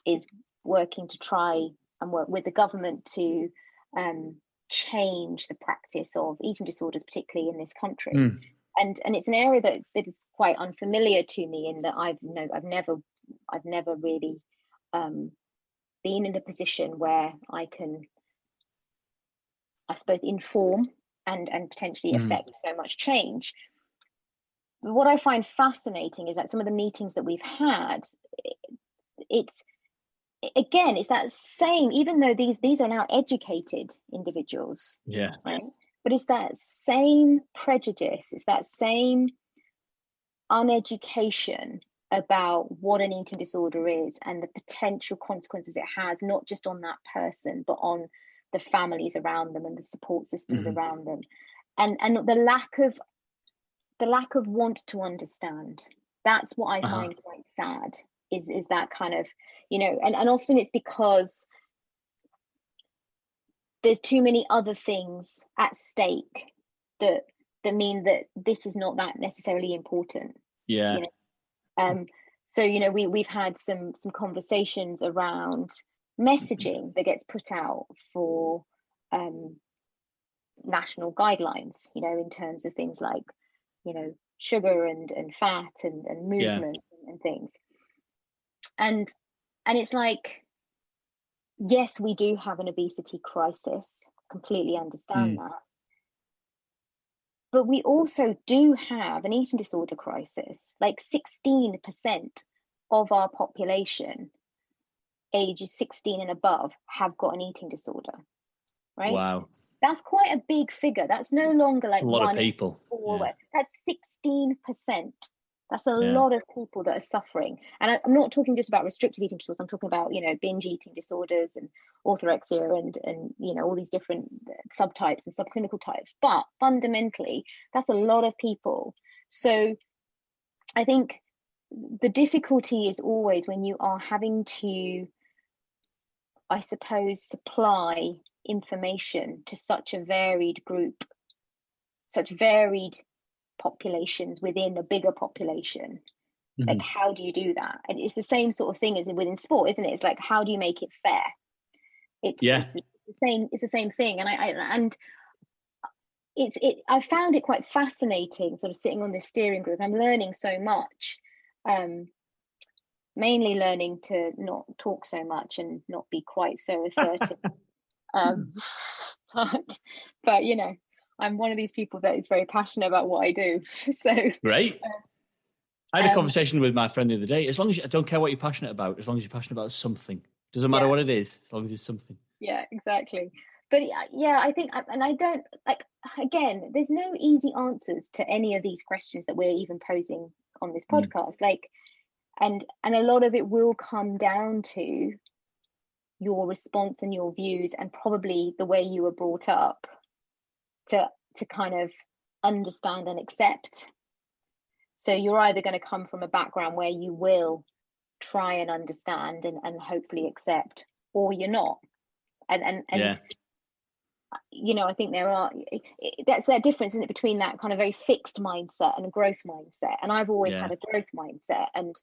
is working to try and work with the government to change the practice of eating disorders, particularly in this country. And it's an area that is quite unfamiliar to me, in that I've never really been in a position where I can, I suppose, inform and potentially affect so much change. But what I find fascinating is that some of the meetings that we've had, it's that same, even though these are now educated individuals, right? But it's that same prejudice, it's that same uneducation about what an eating disorder is and the potential consequences it has, not just on that person, but on the families around them and the support systems around them, and the lack of want to understand. That's what I find quite sad, is that kind of, and often it's because there's too many other things at stake that mean that this is not that necessarily important. So we've had some conversations around messaging that gets put out for national guidelines, in terms of things like sugar and fat and movement and things, and it's like, yes, we do have an obesity crisis, completely understand that, but we also do have an eating disorder crisis. Like 16% of our population ages 16 and above have got an eating disorder, right? Wow. That's quite a big figure. That's no longer like a lot of people. That's 16%. That's a lot of people that are suffering. And I'm not talking just about restrictive eating disorders. I'm talking about, binge eating disorders and orthorexia and all these different subtypes and subclinical types. But fundamentally, that's a lot of people. So I think the difficulty is always when you are having to I suppose, supply information to such a varied group, such varied populations within a bigger population. Like, how do you do that? And it's the same sort of thing as within sport, isn't it? It's like, how do you make it fair? It's the same thing. And I found it quite fascinating, sort of sitting on this steering group. I'm learning so much, mainly learning to not talk so much and not be quite so assertive. But you know, I'm one of these people that is very passionate about what I do. So great. I had a conversation with my friend the other day. As long as I don't care what you're passionate about, as long as you're passionate about something, doesn't matter what it is, as long as it's something. Yeah, exactly. But yeah, I think, and I don't like, again, there's no easy answers to any of these questions that we're even posing on this podcast. Like, and a lot of it will come down to your response and your views, and probably the way you were brought up to kind of understand and accept. So you're either going to come from a background where you will try and understand and hopefully accept, or you're not. And you know, I think that's that difference, isn't it, between that kind of very fixed mindset and a growth mindset. And I've always had a growth mindset, and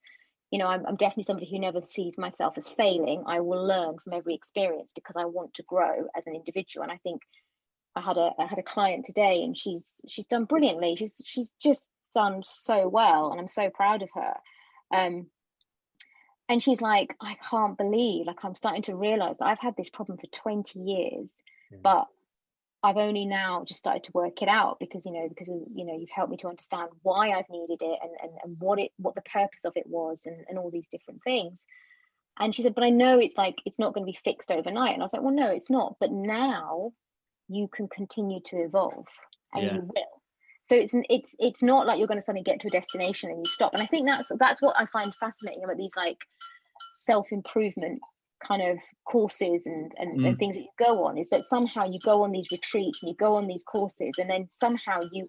you know, I'm definitely somebody who never sees myself as failing. I will learn from every experience because I want to grow as an individual. And I think I had a client today, and she's done brilliantly. She's just done so well, and I'm so proud of her. And she's like, I can't believe, like, I'm starting to realize that I've had this problem for 20 years, but I've only now just started to work it out because you've helped me to understand why I've needed it and what the purpose of it was, and all these different things. And she said, but I know it's not going to be fixed overnight. And I was like, well, no, it's not. But now you can continue to evolve, and you will. So it's not like you're going to suddenly get to a destination and you stop. And I think that's what I find fascinating about these like self-improvement kind of courses and things that you go on, is that somehow you go on these retreats and you go on these courses, and then somehow you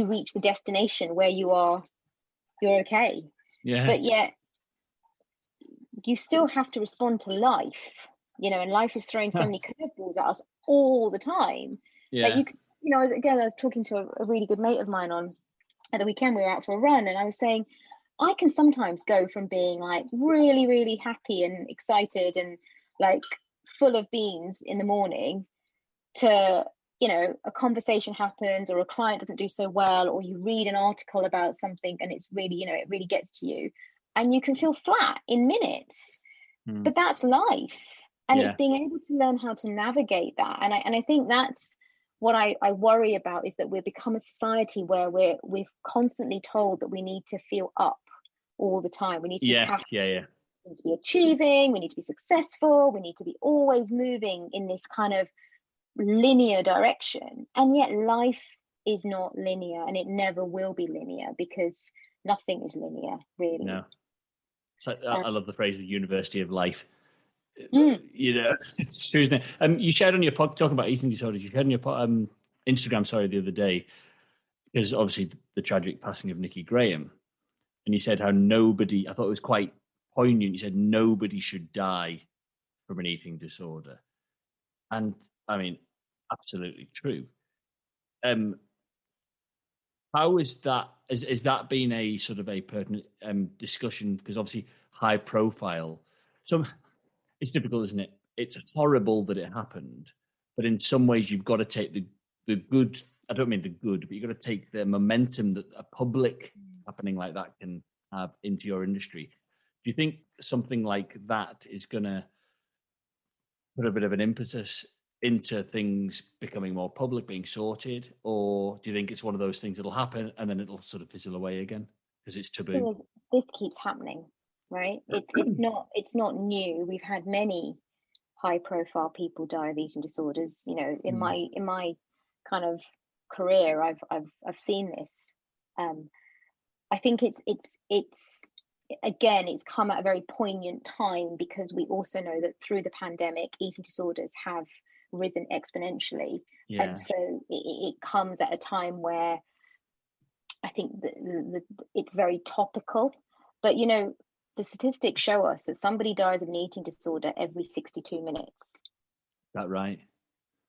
reach the destination where you're okay. But yet you still have to respond to life, you know, and life is throwing so many curveballs at us all the time. Like you know, again, I was talking to a really good mate of mine at the weekend. We were out for a run, and I was saying, I can sometimes go from being like really, really happy and excited and like full of beans in the morning to, you know, a conversation happens, or a client doesn't do so well, or you read an article about something and it's really, you know, it really gets to you, and you can feel flat in minutes. But that's life. And it's being able to learn how to navigate that. And I think that's what I worry about, is that we've become a society where we're constantly told that we need to feel up all the time. We need to be happy. We need to be achieving. We need to be successful. We need to be always moving in this kind of linear direction. And yet life is not linear, and it never will be linear, because nothing is linear, really. No. So I love the phrase "the University of Life." You know, it's true, isn't it? You shared on your talking about eating disorders. You shared on your Instagram, the other day, because obviously the tragic passing of Nikki Graham, and you said how nobody. I thought it was quite poignant. You said nobody should die from an eating disorder, and I mean, absolutely true. How is that? Is that been a sort of a pertinent discussion? Because obviously high profile. So it's difficult, isn't it? It's horrible that it happened, but in some ways you've got to take the good. I don't mean the good, but you've got to take the momentum that a public happening like that can have into your industry. Do you think something like that is going to put a bit of an impetus into things becoming more public, being sorted, or do you think it's one of those things that'll happen and then it'll sort of fizzle away again because it's taboo? This keeps happening, right? It's not new. We've had many high-profile people die of eating disorders. You know, in my kind of career, I've seen this. I think it's again, it's come at a very poignant time, because we also know that through the pandemic, eating disorders have risen exponentially. And so it comes at a time where I think it's very topical. But, you know, the statistics show us that somebody dies of an eating disorder every 62 minutes. Is that right?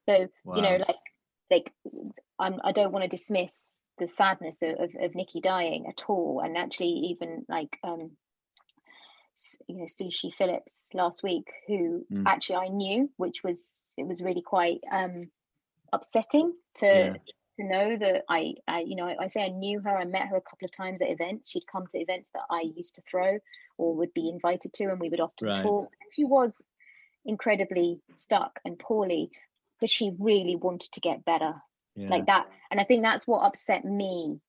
So, you know, like I don't want to dismiss the sadness of Nikki dying at all. And actually even like, you know, Sushi Phillips last week, who actually I knew, it was really quite upsetting to know that I you know, I say I knew her. I met her a couple of times at events. She'd come to events that I used to throw or would be invited to, and we would often talk. And she was incredibly stuck and poorly, but she really wanted to get better, like that. And I think that's what upset me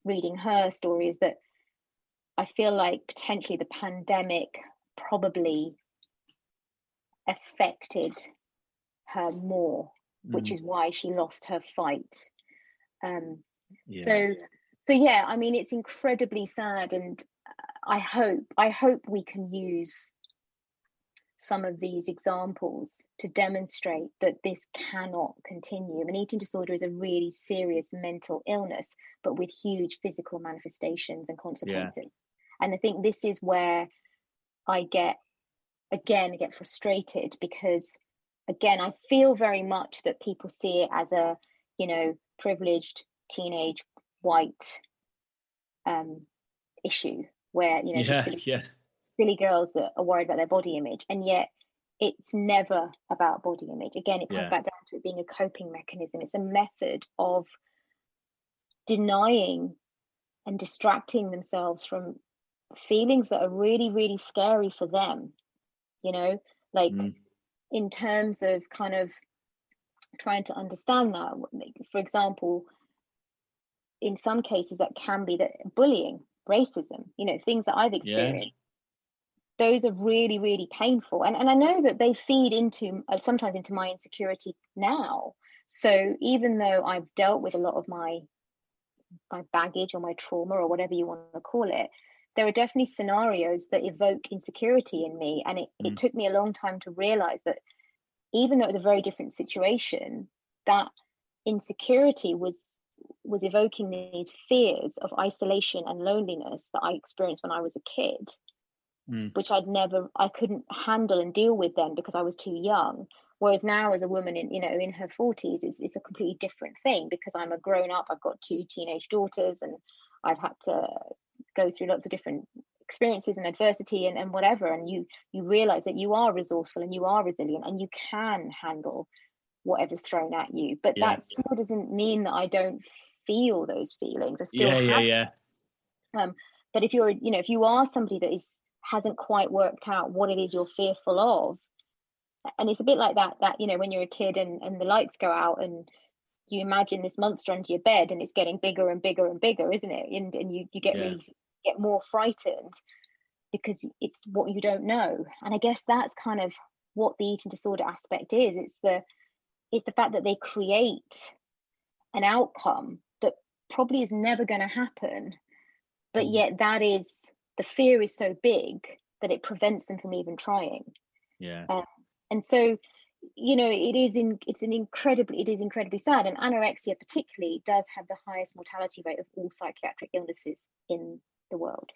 reading her story, is that I feel like potentially the pandemic probably affected her more, which is why she lost her fight. So yeah, I mean, it's incredibly sad, and I hope we can use some of these examples to demonstrate that this cannot continue. An eating disorder is a really serious mental illness, but with huge physical manifestations and consequences. And I think this is where I get frustrated, because again, I feel very much that people see it as a, you know, privileged teenage white issue where, you know, just silly girls that are worried about their body image. And yet it's never about body image. Again, it comes back down to it being a coping mechanism. It's a method of denying and distracting themselves from feelings that are really, really scary for them, you know, like in terms of kind of trying to understand that. For example, in some cases that can be that bullying, racism, you know, things that I've experienced. Those are really, really painful. And I know that they feed into, sometimes into my insecurity now. So even though I've dealt with a lot of my baggage or my trauma or whatever you want to call it, there are definitely scenarios that evoke insecurity in me. And it took me a long time to realize that even though it was a very different situation, that insecurity was evoking these fears of isolation and loneliness that I experienced when I was a kid. Which I couldn't handle and deal with then because I was too young. Whereas now, as a woman in her 40s, it's a completely different thing, because I'm a grown up. I've got 2 teenage daughters, and I've had to go through lots of different experiences and adversity and whatever. And you realize that you are resourceful and you are resilient and you can handle whatever's thrown at you. But that still doesn't mean that I don't feel those feelings. I still have. But if you are somebody that hasn't quite worked out what it is you're fearful of, and it's a bit like that you know, when you're a kid and the lights go out and you imagine this monster under your bed and it's getting bigger and bigger and bigger, isn't it? And you get get more frightened because it's what you don't know. And I guess that's kind of what the eating disorder aspect is. It's the fact that they create an outcome that probably is never going to happen, but yet the fear is so big that it prevents them from even trying. And so, you know, it is incredibly sad. And anorexia particularly does have the highest mortality rate of all psychiatric illnesses in the world.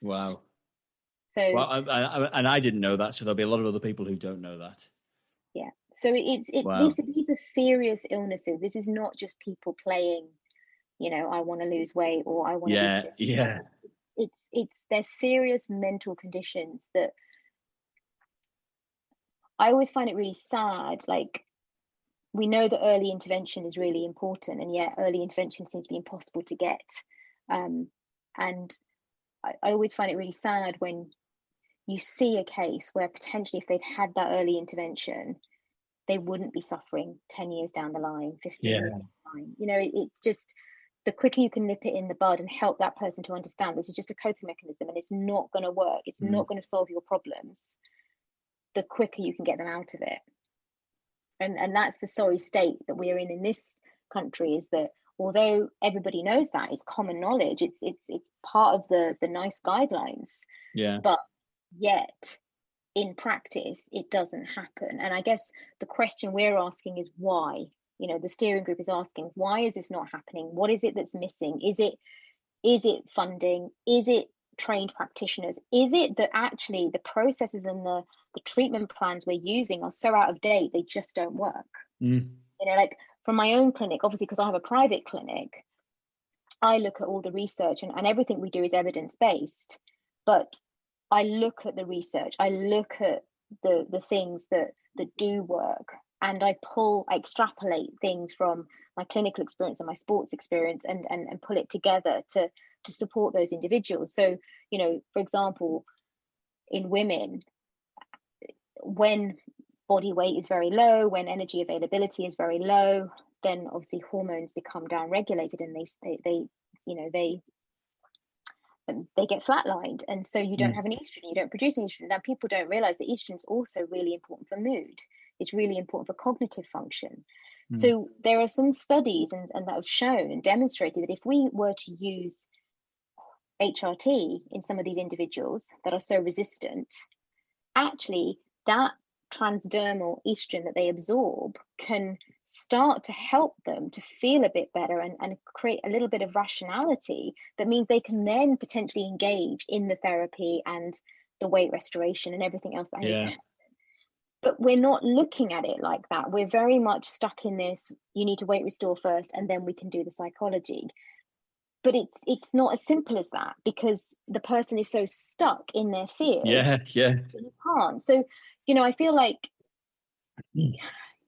Wow. So, and I didn't know that. So there'll be a lot of other people who don't know that. Yeah. So these are serious illnesses. This is not just people playing, you know, I want to lose weight or I want to. They're serious mental conditions that I always find it really sad. Like, we know that early intervention is really important, and yet early intervention seems to be impossible to get. And I always find it really sad when you see a case where potentially if they'd had that early intervention, they wouldn't be suffering 10 years down the line, 15 years down the line. You know, it's just, the quicker you can nip it in the bud and help that person to understand this is just a coping mechanism and it's not going to work, it's not going to solve your problems, the quicker you can get them out of it. And that's the sorry state that we're in this country, is that although everybody knows that, it's common knowledge, it's part of the nice guidelines, but yet in practice it doesn't happen. And I guess the question we're asking is why. You know, the steering group is asking, why is this not happening? What is it that's missing? Is it funding? Is it trained practitioners? Is it that actually the processes and the treatment plans we're using are so out of date, they just don't work? Like from my own clinic, obviously, because I have a private clinic, I look at all the research and everything we do is evidence-based, but I look at the research, I look at the things that do work, and I extrapolate things from my clinical experience and my sports experience and pull it together to support those individuals. So, for example, in women, when body weight is very low, when energy availability is very low, then obviously hormones become down-regulated and they get flatlined, and so you don't have an estrogen, you don't produce an estrogen. Now, people don't realize that estrogen is also really important for mood. It's really important for cognitive function. So there are some studies and that have shown and demonstrated that if we were to use HRT in some of these individuals that are so resistant, actually that transdermal estrogen that they absorb can start to help them to feel a bit better and create a little bit of rationality that means they can then potentially engage in the therapy and the weight restoration and everything else that needs to happen. But we're not looking at it like that. We're very much stuck in this, you need to weight restore first and then we can do the psychology. But it's not as simple as that, because the person is so stuck in their fears. That you can't. So, I feel like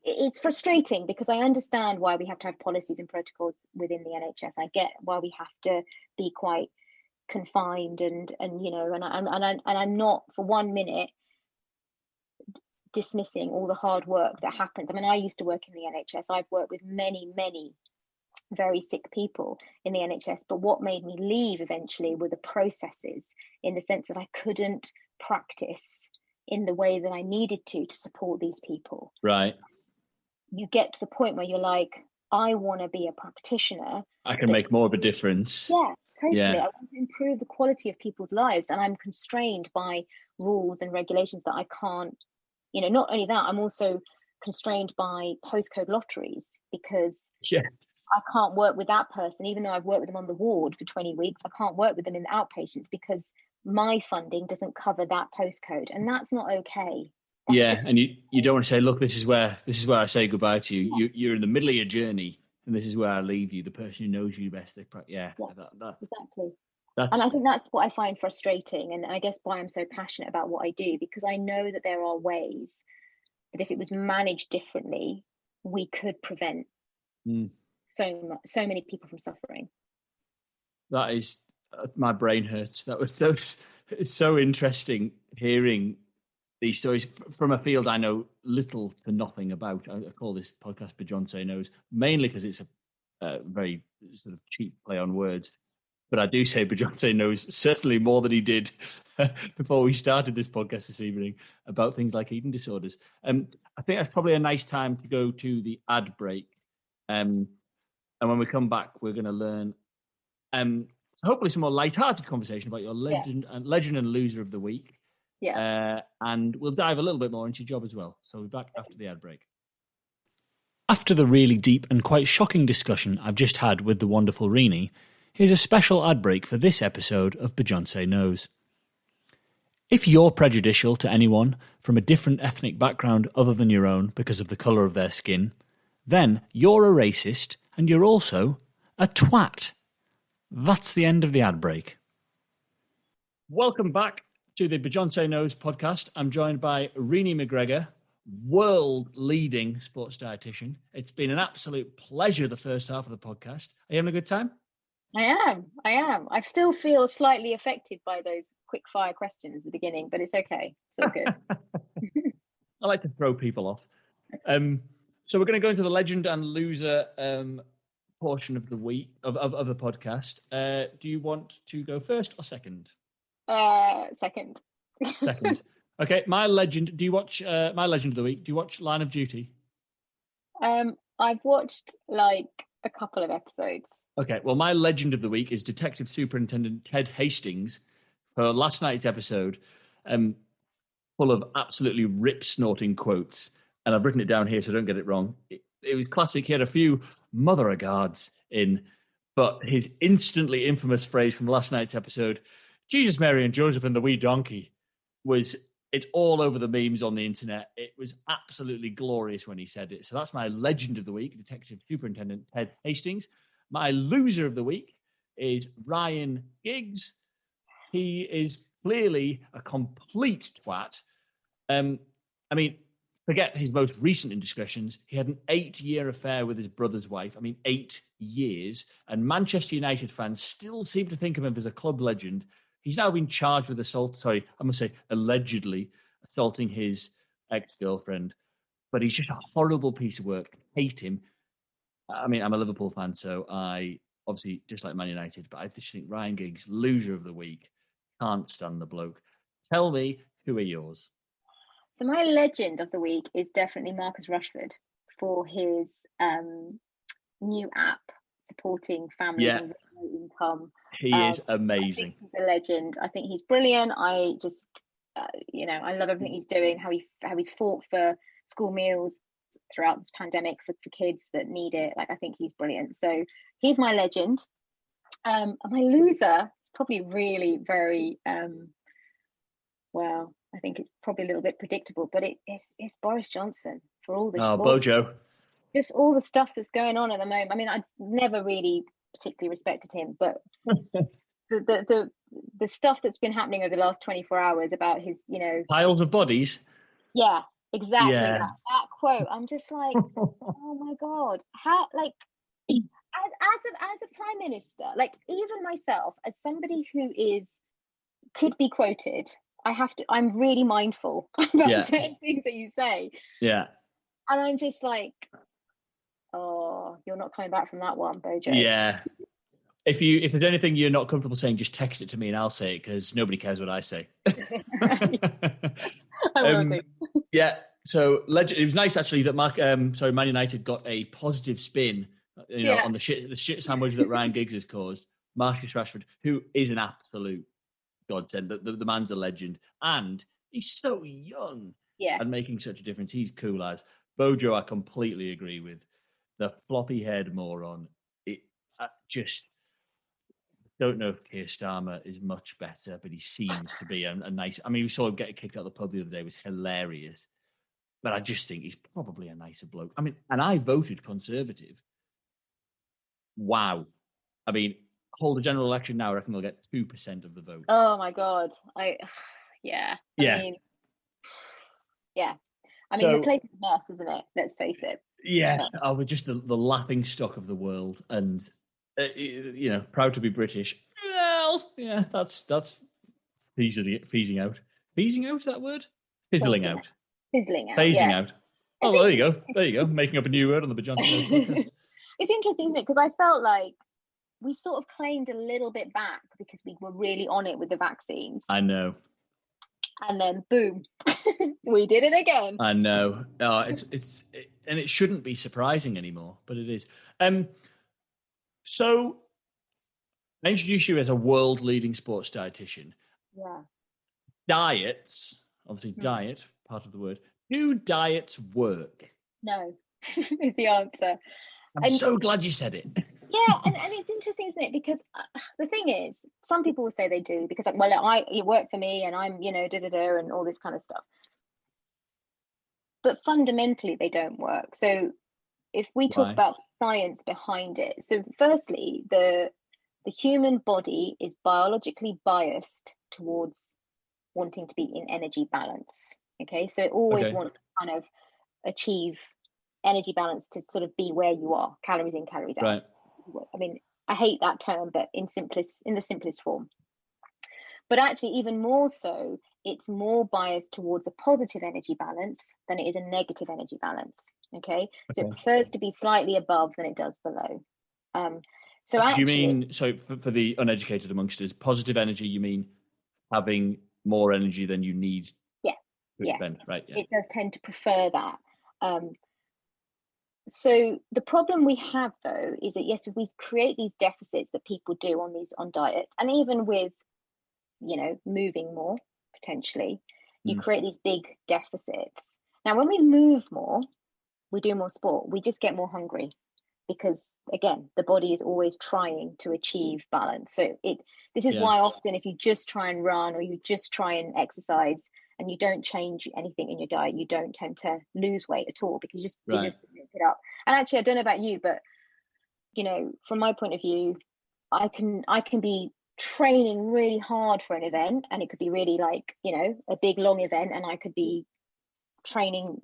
it's frustrating, because I understand why we have to have policies and protocols within the NHS. I get why we have to be quite confined and I'm not for 1 minute dismissing all the hard work that happens. I mean, I used to work in the NHS. I've worked with many very sick people in the NHS, but what made me leave eventually were the processes, in the sense that I couldn't practice in the way that I needed to support these people. Right. You get to the point where you're like, I want to be a practitioner. I can make more of a difference. Yeah, totally. I want to improve the quality of people's lives, and I'm constrained by rules and regulations that I can't, not only that, I'm also constrained by postcode lotteries, because I can't work with that person, even though I've worked with them on the ward for 20 weeks. I can't work with them in the outpatients because my funding doesn't cover that postcode, and that's not okay. And you don't want to say, look, this is where I say goodbye to you. You're in the middle of your journey, and this is where I leave you. The person who knows you best. Exactly. And I think that's what I find frustrating, and I guess why I'm so passionate about what I do, because I know that there are ways that if it was managed differently, we could prevent so many people from suffering. That is, my brain hurts. It's so interesting hearing these stories from a field I know little to nothing about. I call this podcast Beyonce Knows, mainly because it's a very sort of cheap play on words. But I do say Beyonce knows certainly more than he did before we started this podcast this evening about things like eating disorders. I think that's probably a nice time to go to the ad break. And when we come back, we're going to learn hopefully some more lighthearted conversation about your legend and loser of the week. And we'll dive a little bit more into your job as well. So we'll be back after the ad break. After the really deep and quite shocking discussion I've just had with the wonderful Renee, here's a special ad break for this episode of Beyonce Knows. If you're prejudicial to anyone from a different ethnic background other than your own because of the colour of their skin, then you're a racist and you're also a twat. That's the end of the ad break. Welcome back to the Beyonce Knows podcast. I'm joined by Renee McGregor, world-leading sports dietitian. It's been an absolute pleasure the first half of the podcast. Are you having a good time? I am. I still feel slightly affected by those quick fire questions at the beginning, but it's okay. It's all good. I like to throw people off. So we're going to go into the legend and loser portion of the week of the podcast. Do you want to go first or second? Second. Second. Okay, my legend. Do you watch my legend of the week? Do you watch Line of Duty? I've watched like a couple of episodes. Okay, well, my legend of the week is Detective Superintendent Ted Hastings for last night's episode, full of absolutely rip-snorting quotes, and I've written it down here so I don't get it wrong. It was classic. He had a few mother-o'-gods in, but his instantly infamous phrase from last night's episode, Jesus, Mary and Joseph and the wee donkey it's all over the memes on the internet. It was absolutely glorious when he said it. So that's my legend of the week, Detective Superintendent Ted Hastings. My loser of the week is Ryan Giggs. He is clearly a complete twat. I mean, forget his most recent indiscretions. He had an 8-year affair with his brother's wife. 8 years. And Manchester United fans still seem to think of him as a club legend. He's now been charged with allegedly assaulting his ex-girlfriend. But he's just a horrible piece of work. I hate him. I'm a Liverpool fan, so I obviously dislike Man United. But I just think Ryan Giggs, loser of the week, can't stand the bloke. Tell me, who are yours? So my legend of the week is definitely Marcus Rashford for his new app supporting families on low income. He is amazing. I think he's a legend. I think he's brilliant. I just, I love everything he's doing. How he's fought for school meals throughout this pandemic for kids that need it. I think he's brilliant. So he's my legend. My loser is probably really very well. I think it's probably a little bit predictable, but it's Boris Johnson for all the Bojo. Just all the stuff that's going on at the moment. I never really particularly respected him, but the stuff that's been happening over the last 24 hours about his, piles of bodies. Yeah, exactly. Yeah. That quote. I'm just like, oh my God, how as a prime minister, even myself, as somebody who could be quoted, I'm really mindful about certain things that you say. Yeah. And I'm just like, oh, you're not coming back from that one, Bojo. Yeah. If there's anything you're not comfortable saying, just text it to me and I'll say it, because nobody cares what I say. I will do. Yeah. So it was nice actually that Man United got a positive spin, on the shit sandwich that Ryan Giggs has caused. Marcus Rashford, who is an absolute godsend. The man's a legend, and he's so young. Yeah. And making such a difference. He's cool as. Bojo, I completely agree with. The floppy-haired moron. I just don't know if Keir Starmer is much better, but he seems to be a nice... we saw him get kicked out of the pub the other day. It was hilarious. But I just think he's probably a nicer bloke. And I voted Conservative. Wow. Hold a general election now, I reckon they'll get 2% of the vote. Oh, my God. Yeah. The place is a mess, isn't it? Let's face it. Yeah. We're just the laughing stock of the world, and proud to be British. Well, yeah, that's phasing out. Phasing out, is that word? Fizzling out. Fizzling out. Phasing out. Oh, well, there you go. Making up a new word on the Johnson podcast. It's interesting, isn't it? Because I felt like we sort of claimed a little bit back because we were really on it with the vaccines. I know. And then boom, we did it again. I know. And it shouldn't be surprising anymore, but it is. So I introduce you as a world-leading sports dietitian. Yeah. Diets, obviously diet, part of the word. Do diets work? No, is the answer. I'm so glad you said it. Yeah, and it's interesting, isn't it? Because the thing is, some people will say they do because, it worked for me and I'm, and all this kind of stuff. But fundamentally, they don't work. So if we talk about the science behind it, so firstly, the human body is biologically biased towards wanting to be in energy balance. Okay, so it always wants to kind of achieve energy balance to sort of be where you are, calories in, calories out. Right. I hate that term, but in the simplest form. But actually, even more so, it's more biased towards a positive energy balance than it is a negative energy balance. Okay, so it prefers to be slightly above than it does below. So actually, do you mean, so for the uneducated amongst us, positive energy? You mean having more energy than you need? Yeah. Right. Yeah. It does tend to prefer that. So the problem we have, though, is that yes, we create these deficits that people do on diets, and even with, moving more potentially, you create these big deficits. Now, when we move more, we do more sport, we just get more hungry. because again, the body is always trying to achieve balance. So this is why often if you just try and run or you just try and exercise and you don't change anything in your diet, you don't tend to lose weight at all, because you just pick it up. And actually, I don't know about you, but from my point of view, I can be training really hard for an event, and it could be really like, a big long event, and I could be training,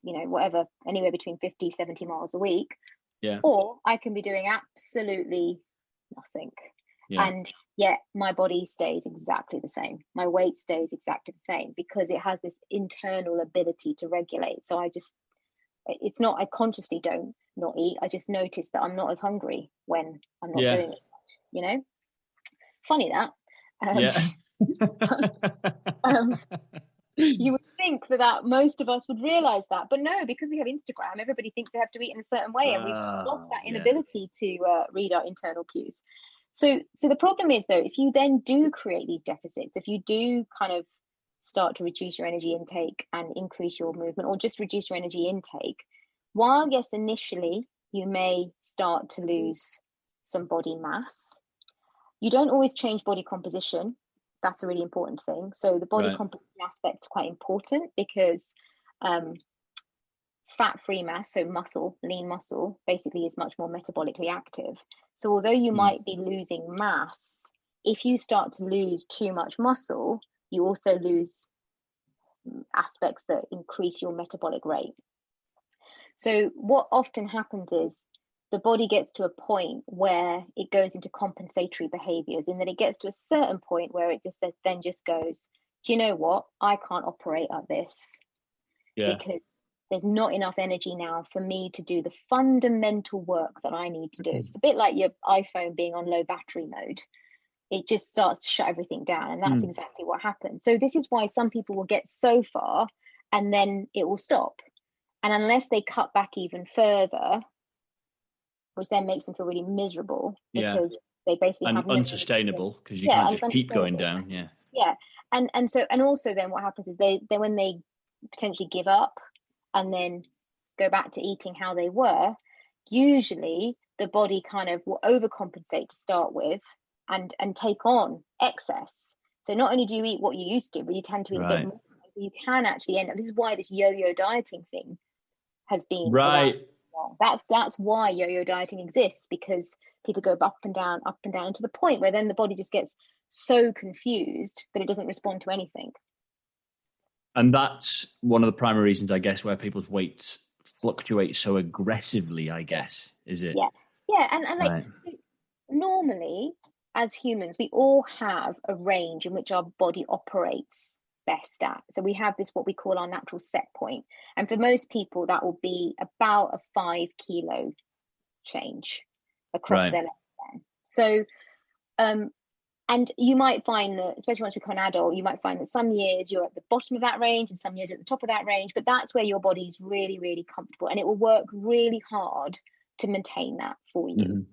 whatever, anywhere between 50, 70 miles a week. Yeah. Or I can be doing absolutely nothing. Yeah. And yet my body stays exactly the same. My weight stays exactly the same, because it has this internal ability to regulate. So I consciously don't not eat. I just notice that I'm not as hungry when I'm not doing it much, Funny that. You would think that most of us would realize that, but no, because we have Instagram, everybody thinks they have to eat in a certain way, and we've lost that inability to read our internal cues. So the problem is, though, if you then do create these deficits, if you do kind of start to reduce your energy intake and increase your movement, or just reduce your energy intake, while yes, initially you may start to lose some body mass, you don't always change body composition. That's a really important thing. So the body composition aspect is quite important, because fat-free mass, so muscle, lean muscle, basically is much more metabolically active. So although you might be losing mass, if you start to lose too much muscle, you also lose aspects that increase your metabolic rate. So what often happens is the body gets to a point where it goes into compensatory behaviors, and then it gets to a certain point where it just goes, do you know what? I can't operate at this because there's not enough energy now for me to do the fundamental work that I need to do. It's a bit like your iPhone being on low battery mode. It just starts to shut everything down, and that's exactly what happens. So this is why some people will get so far and then it will stop. And unless they cut back even further, which then makes them feel really miserable, because they basically have unsustainable, because you can't just keep going down. And also then what happens is when they potentially give up and then go back to eating how they were, usually the body kind of will overcompensate to start with and take on excess. So not only do you eat what you used to, but you tend to eat a bit more. So you can actually end up, this is why this yo-yo dieting thing has been that's why yo-yo dieting exists, because people go up and down to the point where then the body just gets so confused that it doesn't respond to anything. And that's one of the primary reasons, I guess, where people's weights fluctuate so aggressively, I guess, is it? And normally as humans, we all have a range in which our body operates best at. So we have this, what we call our natural set point. And for most people, that will be about a 5 kilo change across their lifespan. So, and you might find that, especially once you become an adult, you might find that some years you're at the bottom of that range and some years you're at the top of that range, but that's where your body's really, really comfortable, and it will work really hard to maintain that for you.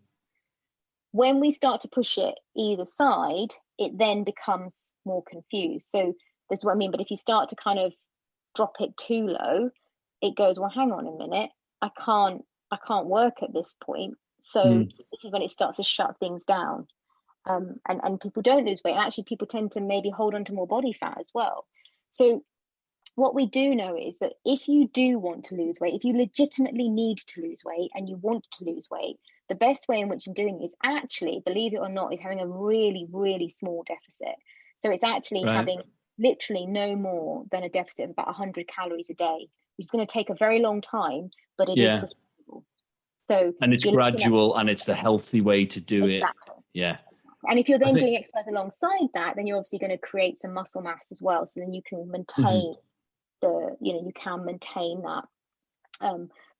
When we start to push it either side, it then becomes more confused. So this is what I mean. But if you start to kind of drop it too low, it goes, well, hang on a minute, I can't work at this point. So this is when it starts to shut things down. And people don't lose weight. And actually, people tend to maybe hold on to more body fat as well. So what we do know is that if you do want to lose weight, if you legitimately need to lose weight and you want to lose weight, the best way in which you're doing it is actually, believe it or not, is having a really, really small deficit. So it's actually having literally no more than a deficit of about 100 calories a day, which is going to take a very long time, but it is sustainable. So, and it's gradual, and it's the healthy way to do it. Yeah. And if you're then doing exercise alongside that, then you're obviously going to create some muscle mass as well. So then you can maintain that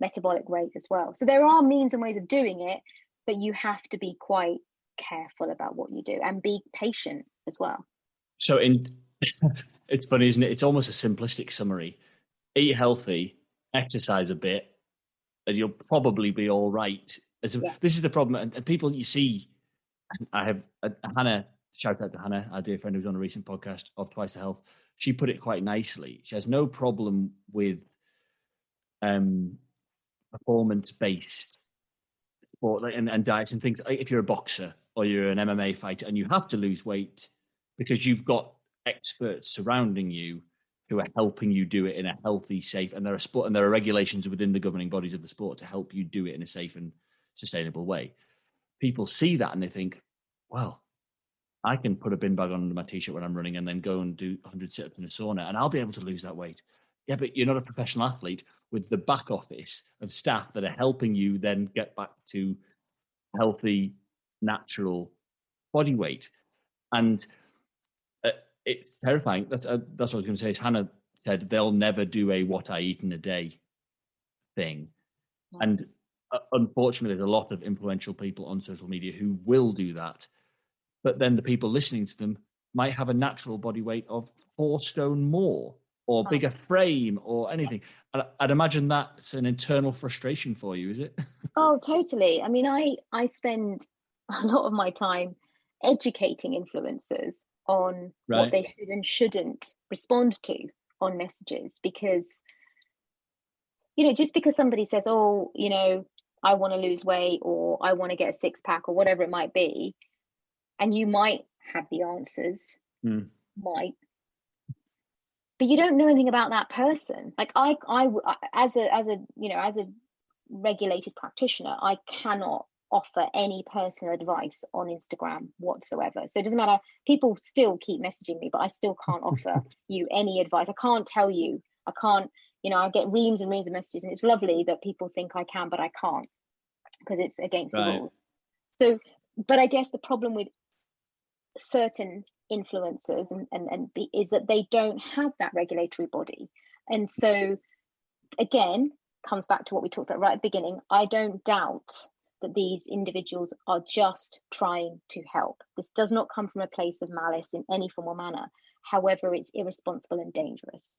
metabolic rate as well. So there are means and ways of doing it, but you have to be quite careful about what you do and be patient as well. So it's funny, isn't it? It's almost a simplistic summary. Eat healthy, exercise a bit, and you'll probably be all right. This is the problem. And people, you see, I have Hannah, shout out to Hannah, our dear friend who's on a recent podcast of Twice the Health. She put it quite nicely. She has no problem with performance-based sport and diets and things. If you're a boxer or you're an MMA fighter and you have to lose weight because you've got experts surrounding you who are helping you do it in a healthy, safe, and there are regulations within the governing bodies of the sport to help you do it in a safe and sustainable way. People see that and they think, well, I can put a bin bag under my t-shirt when I'm running and then go and do 100 sit-ups in a sauna and I'll be able to lose that weight. Yeah, but you're not a professional athlete with the back office of staff that are helping you then get back to healthy, natural body weight. And it's terrifying. That's what I was going to say. Is Hannah said they'll never do a what I eat in a day thing. Yeah. And unfortunately, there's a lot of influential people on social media who will do that. But then the people listening to them might have a natural body weight of 4 stone more or bigger frame or anything. I'd imagine that's an internal frustration for you, is it? Oh, totally. I mean, I spend a lot of my time educating influencers on what they should and shouldn't respond to on messages, because, just because somebody says, oh, I want to lose weight or I want to get a 6-pack or whatever it might be, and you might have the answers, but you don't know anything about that person. Like I as a regulated practitioner, I cannot offer any personal advice on Instagram whatsoever. So it doesn't matter. People still keep messaging me, but I still can't offer you any advice. I can't tell you. I can't. I get reams and reams of messages, and it's lovely that people think I can, but I can't because it's against the rules. So, but I guess the problem with certain influencers is that they don't have that regulatory body, and so again comes back to what we talked about right at the beginning. I don't doubt that these individuals are just trying to help. This does not come from a place of malice in any form or manner. However, it's irresponsible and dangerous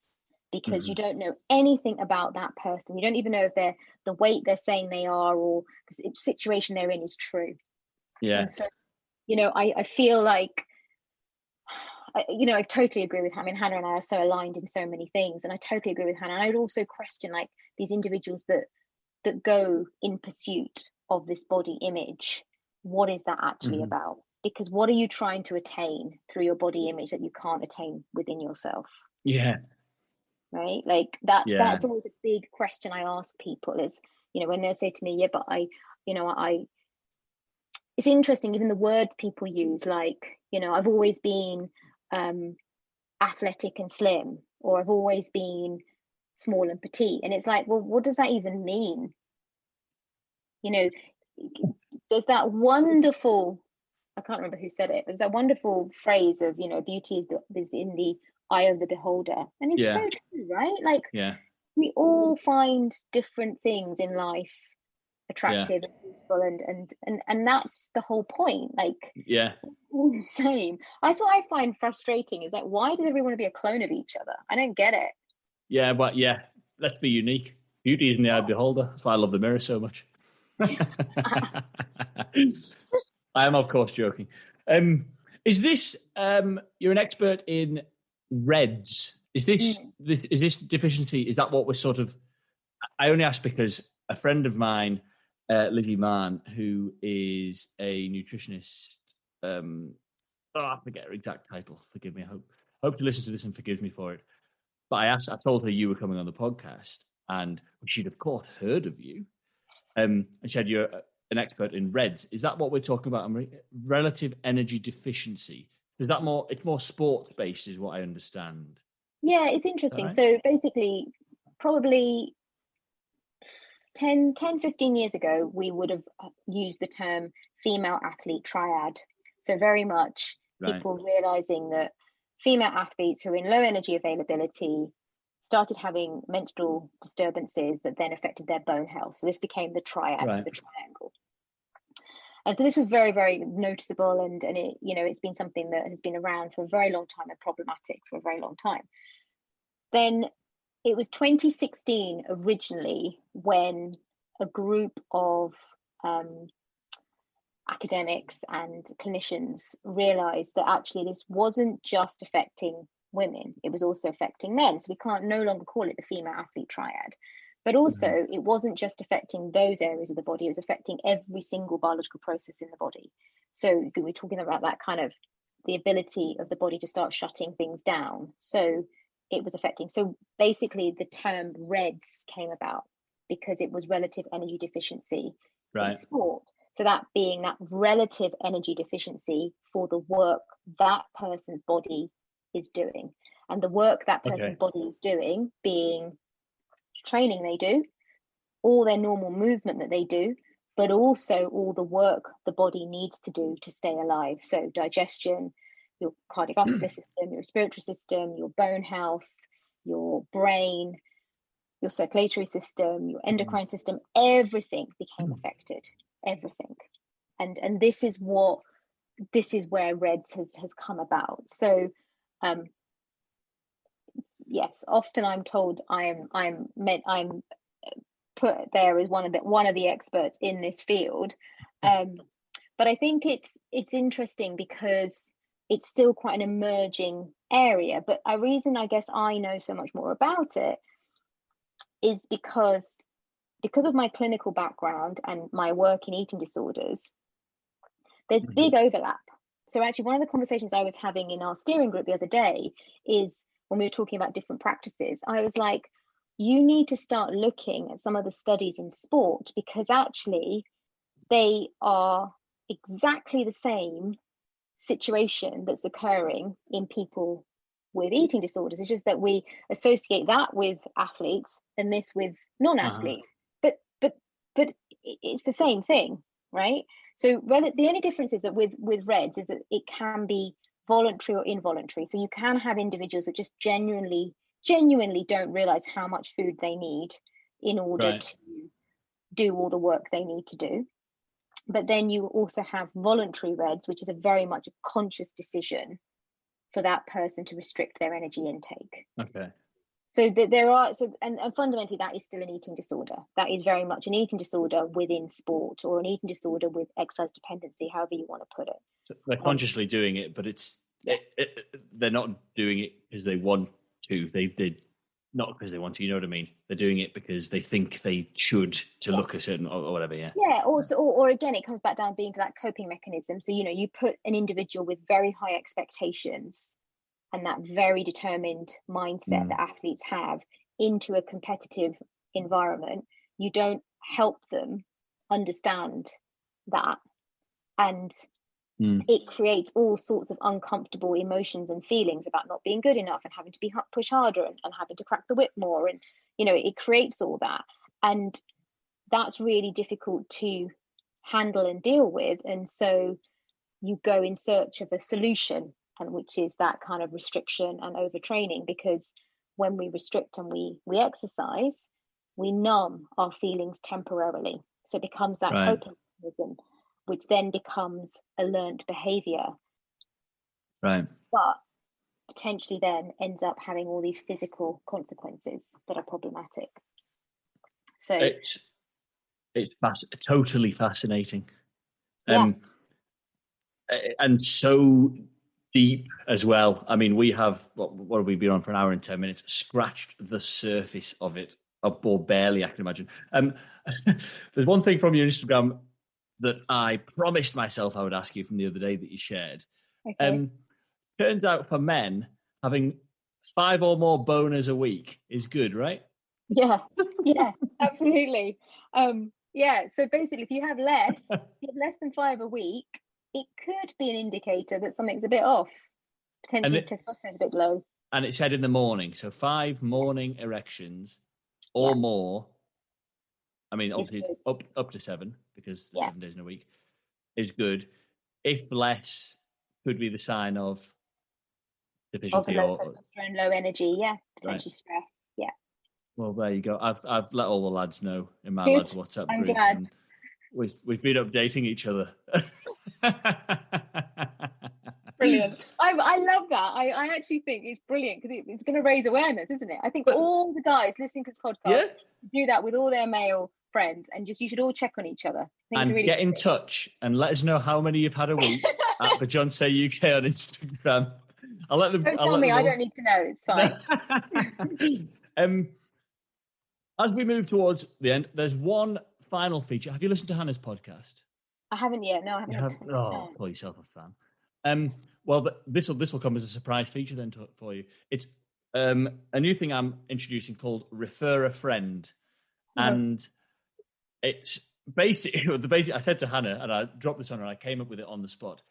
because you don't know anything about that person. You don't even know if they're the weight they're saying they are or the situation they're in is true. Yeah. And so, I feel like, I totally agree with Hannah. I mean, Hannah and I are so aligned in so many things, and I totally agree with Hannah. And I'd also question like these individuals that go in pursuit of this body image. What is that actually about? Because what are you trying to attain through your body image that you can't attain within yourself? Yeah. Right. Like that. Yeah. That's always a big question I ask people is, when they say to me, yeah, but it's interesting, even the words people use, like, I've always been athletic and slim, or I've always been small and petite. And it's like, well, what does that even mean? There's that wonderful, I can't remember who said it, there's that wonderful phrase of, beauty is in the eye of the beholder. And it's so true, right? Like, we all find different things in life attractive and beautiful, and that's the whole point. Like, all the same. That's what I find frustrating is like, why does everyone want to be a clone of each other? I don't get it. Yeah, but let's be unique. Beauty is in the eye of the beholder. That's why I love the mirror so much. I am, of course, joking. Is this you're an expert in REDS? Is this deficiency? Is that what we're sort of? I only ask because a friend of mine, Lizzie Mann, who is a nutritionist. I forget her exact title. Forgive me. I hope to listen to this and forgive me for it. But I told her you were coming on the podcast, and she'd of course heard of you. And she said you're an expert in REDS. Is that what we're talking about? Relative energy deficiency. Is that more? It's more sports based, is what I understand. Yeah, it's interesting. Right? So basically, probably 10, 15 years ago, we would have used the term female athlete triad. So very much people realizing that female athletes who are in low energy availability started having menstrual disturbances that then affected their bone health. So this became the triad, the triangle. And so this was very, very noticeable, and it, it's been something that has been around for a very long time and problematic for a very long time. Then it was 2016 originally when a group of academics and clinicians realized that actually this wasn't just affecting women, it was also affecting men. So we can't no longer call it the female athlete triad, But also, it wasn't just affecting those areas of the body, it was affecting every single biological process in the body. So we're talking about that kind of the ability of the body to start shutting things down. So it was affecting. So basically, the term REDS came about because it was relative energy deficiency in sport. So that being that relative energy deficiency for the work that person's body is doing. And the work that person's body is doing being training they do, all their normal movement that they do, but also all the work the body needs to do to stay alive. So digestion, your cardiovascular system, your respiratory system, your bone health, your brain, your circulatory system, your endocrine system, everything became affected, everything. And this is where REDS has come about. So yes, often I'm told I'm put there as one of the experts in this field, but I think it's interesting because it's still quite an emerging area. But a reason I guess I know so much more about it is because of my clinical background and my work in eating disorders. There's big overlap. So actually, one of the conversations I was having in our steering group the other day is when we were talking about different practices. I was like, you need to start looking at some of the studies in sport, because actually they are exactly the same situation that's occurring in people with eating disorders. It's just that we associate that with athletes and this with non-athletes, but it's the same thing, right? So the only difference is that with REDS is that it can be voluntary or involuntary. So you can have individuals that just genuinely don't realize how much food they need in order to do all the work they need to do. But then you also have voluntary REDS, which is a very much a conscious decision for that person to restrict their energy intake. Okay. So and fundamentally that is still an eating disorder. That is very much an eating disorder within sport, or an eating disorder with exercise dependency, however you want to put it. So they're consciously doing it, but they're not doing it because they want to. They not because they want to. You know what I mean? They're doing it because they think they should to look a certain or whatever. Yeah. Yeah. Also, or again, it comes back down being to that coping mechanism. So you put an individual with very high expectations and that very determined mindset that athletes have into a competitive environment. You don't help them understand that, and it creates all sorts of uncomfortable emotions and feelings about not being good enough and having to push harder and having to crack the whip more, and it creates all that, and that's really difficult to handle and deal with. And so you go in search of a solution, and which is that kind of restriction and overtraining, because when we restrict and we exercise, we numb our feelings temporarily. So it becomes that coping mechanism, which then becomes a learned behavior. Right. But potentially then ends up having all these physical consequences that are problematic. So it's totally fascinating. And so deep as well. I mean, we have, what have we been on for an hour and 10 minutes? Scratched the surface of it, or barely, I can imagine. There's one thing from your Instagram that I promised myself I would ask you from the other day that you shared. Okay. Turns out for men, having 5 or more boners a week is good, right? Yeah, absolutely. So basically, if you have less than 5 a week, it could be an indicator that something's a bit off. Potentially testosterone's a bit low. And it said in the morning, so 5 morning erections or more. I mean, obviously it's up to 7 because 7 days in a week is good. If less, could be the sign of deficiency low testosterone, low energy, potentially stress. Yeah. Well, there you go. I've let all the lads know in my lads WhatsApp group. I'm glad. We've been updating each other. Brilliant. I love that. I actually think it's brilliant because it's going to raise awareness, isn't it? I think all the guys listening to this podcast do that with all their male friends, and you should all check on each other. And really get in touch and let us know how many you've had a week at the John Say UK on Instagram. I'll let them. Don't tell me. I don't need to know. It's fine. As we move towards the end, there's one final feature. Have you listened to Hannah's podcast? I haven't yet. No, I haven't. Oh, call yourself a fan. Well, this will come as a surprise feature then for you. It's a new thing I'm introducing called Refer a Friend, and it's basically I said to Hannah, and I dropped this on her. I came up with it on the spot.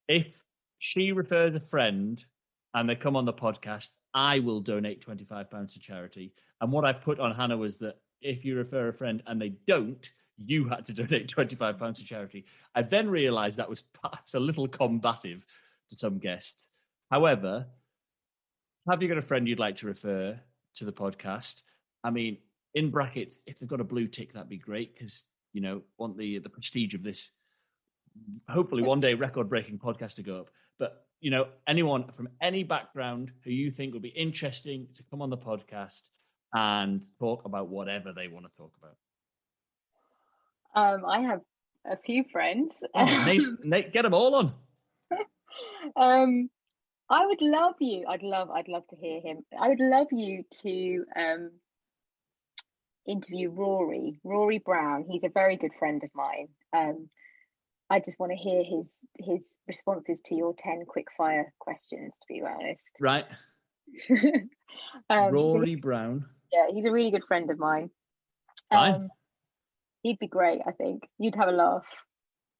If she refers a friend and they come on the podcast, I will donate £25 to charity. And what I put on Hannah was that if you refer a friend and they don't, you had to donate £25 to charity. I then realised that was perhaps a little combative to some guests. However, have you got a friend you'd like to refer to the podcast? I mean, in brackets, if they've got a blue tick, that'd be great because, want the prestige of this, hopefully one day record-breaking podcast to go up. But, anyone from any background who you think would be interesting to come on the podcast and talk about whatever they want to talk about. I have a few friends. Nate, get them all on. I would love you. I'd love to hear him. I would love you to interview Rory Brown. He's a very good friend of mine. I just want to hear his responses to your 10 quickfire questions, to be honest. Right. Rory Brown. Yeah, he's a really good friend of mine. Fine. He'd be great, I think. You'd have a laugh.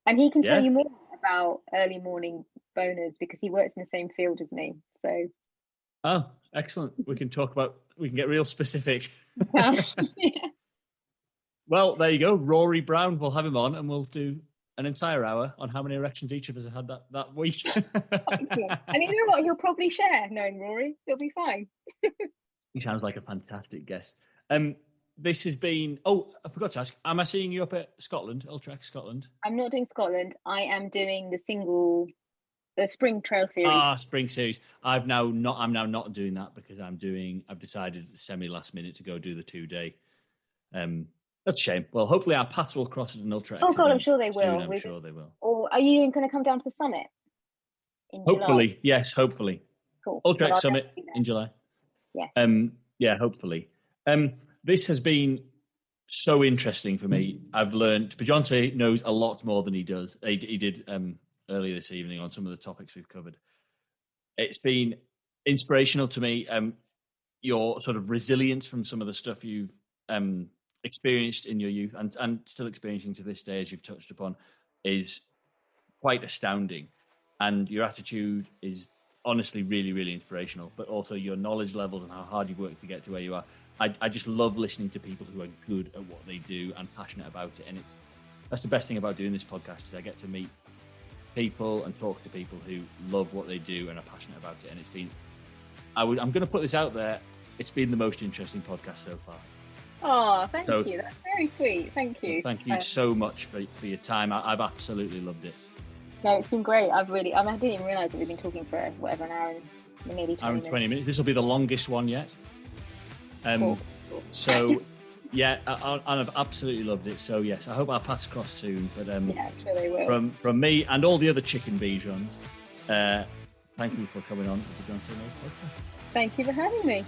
And he can tell you more about early morning boners because he works in the same field as me. So. Oh, excellent. We can get real specific. Yeah. Well, there you go. Rory Brown. We'll have him on and we'll do an entire hour on how many erections each of us have had that week. And you know what? He'll probably share, knowing Rory. He'll be fine. He sounds like a fantastic guest. This has been... Oh, I forgot to ask. Am I seeing you up at Scotland, Ultrek Scotland? I'm not doing Scotland. I am doing the Spring Trail Series. Spring Series. I'm now not doing that because I've decided semi-last minute to go do the 2-day. That's a shame. Well, hopefully our paths will cross at an Ultrek. Oh God, I'm sure they will. I'm sure they will. Or are you going to come down to the summit in hopefully, July? Yes, hopefully. Cool. Ultrek Summit in July. Yes. Yeah, hopefully. This has been so interesting for me. I've learned Beyonce knows a lot more than he does. He did earlier this evening on some of the topics we've covered. It's been inspirational to me. Your sort of resilience from some of the stuff you've experienced in your youth and still experiencing to this day, as you've touched upon, is quite astounding. And your attitude is honestly really, really inspirational, but also your knowledge levels and how hard you've worked to get to where you are. I just love listening to people who are good at what they do and passionate about it. And that's the best thing about doing this podcast is I get to meet people and talk to people who love what they do and are passionate about it. And it's been, I'm going to put this out there, it's been the most interesting podcast so far. Oh, thank you. That's very sweet. Thank you. Thank you so much for your time. I've absolutely loved it. No, it's been great. I didn't even realise that we've been talking for an hour and nearly 20 minutes. This will be the longest one yet. Cool. So, yeah, I've absolutely loved it. So, yes, I hope our paths cross soon. But yeah, I'm sure they will. From me and all the other chicken Bijons, thank you for coming on to the John Cena podcast. Thank you for having me.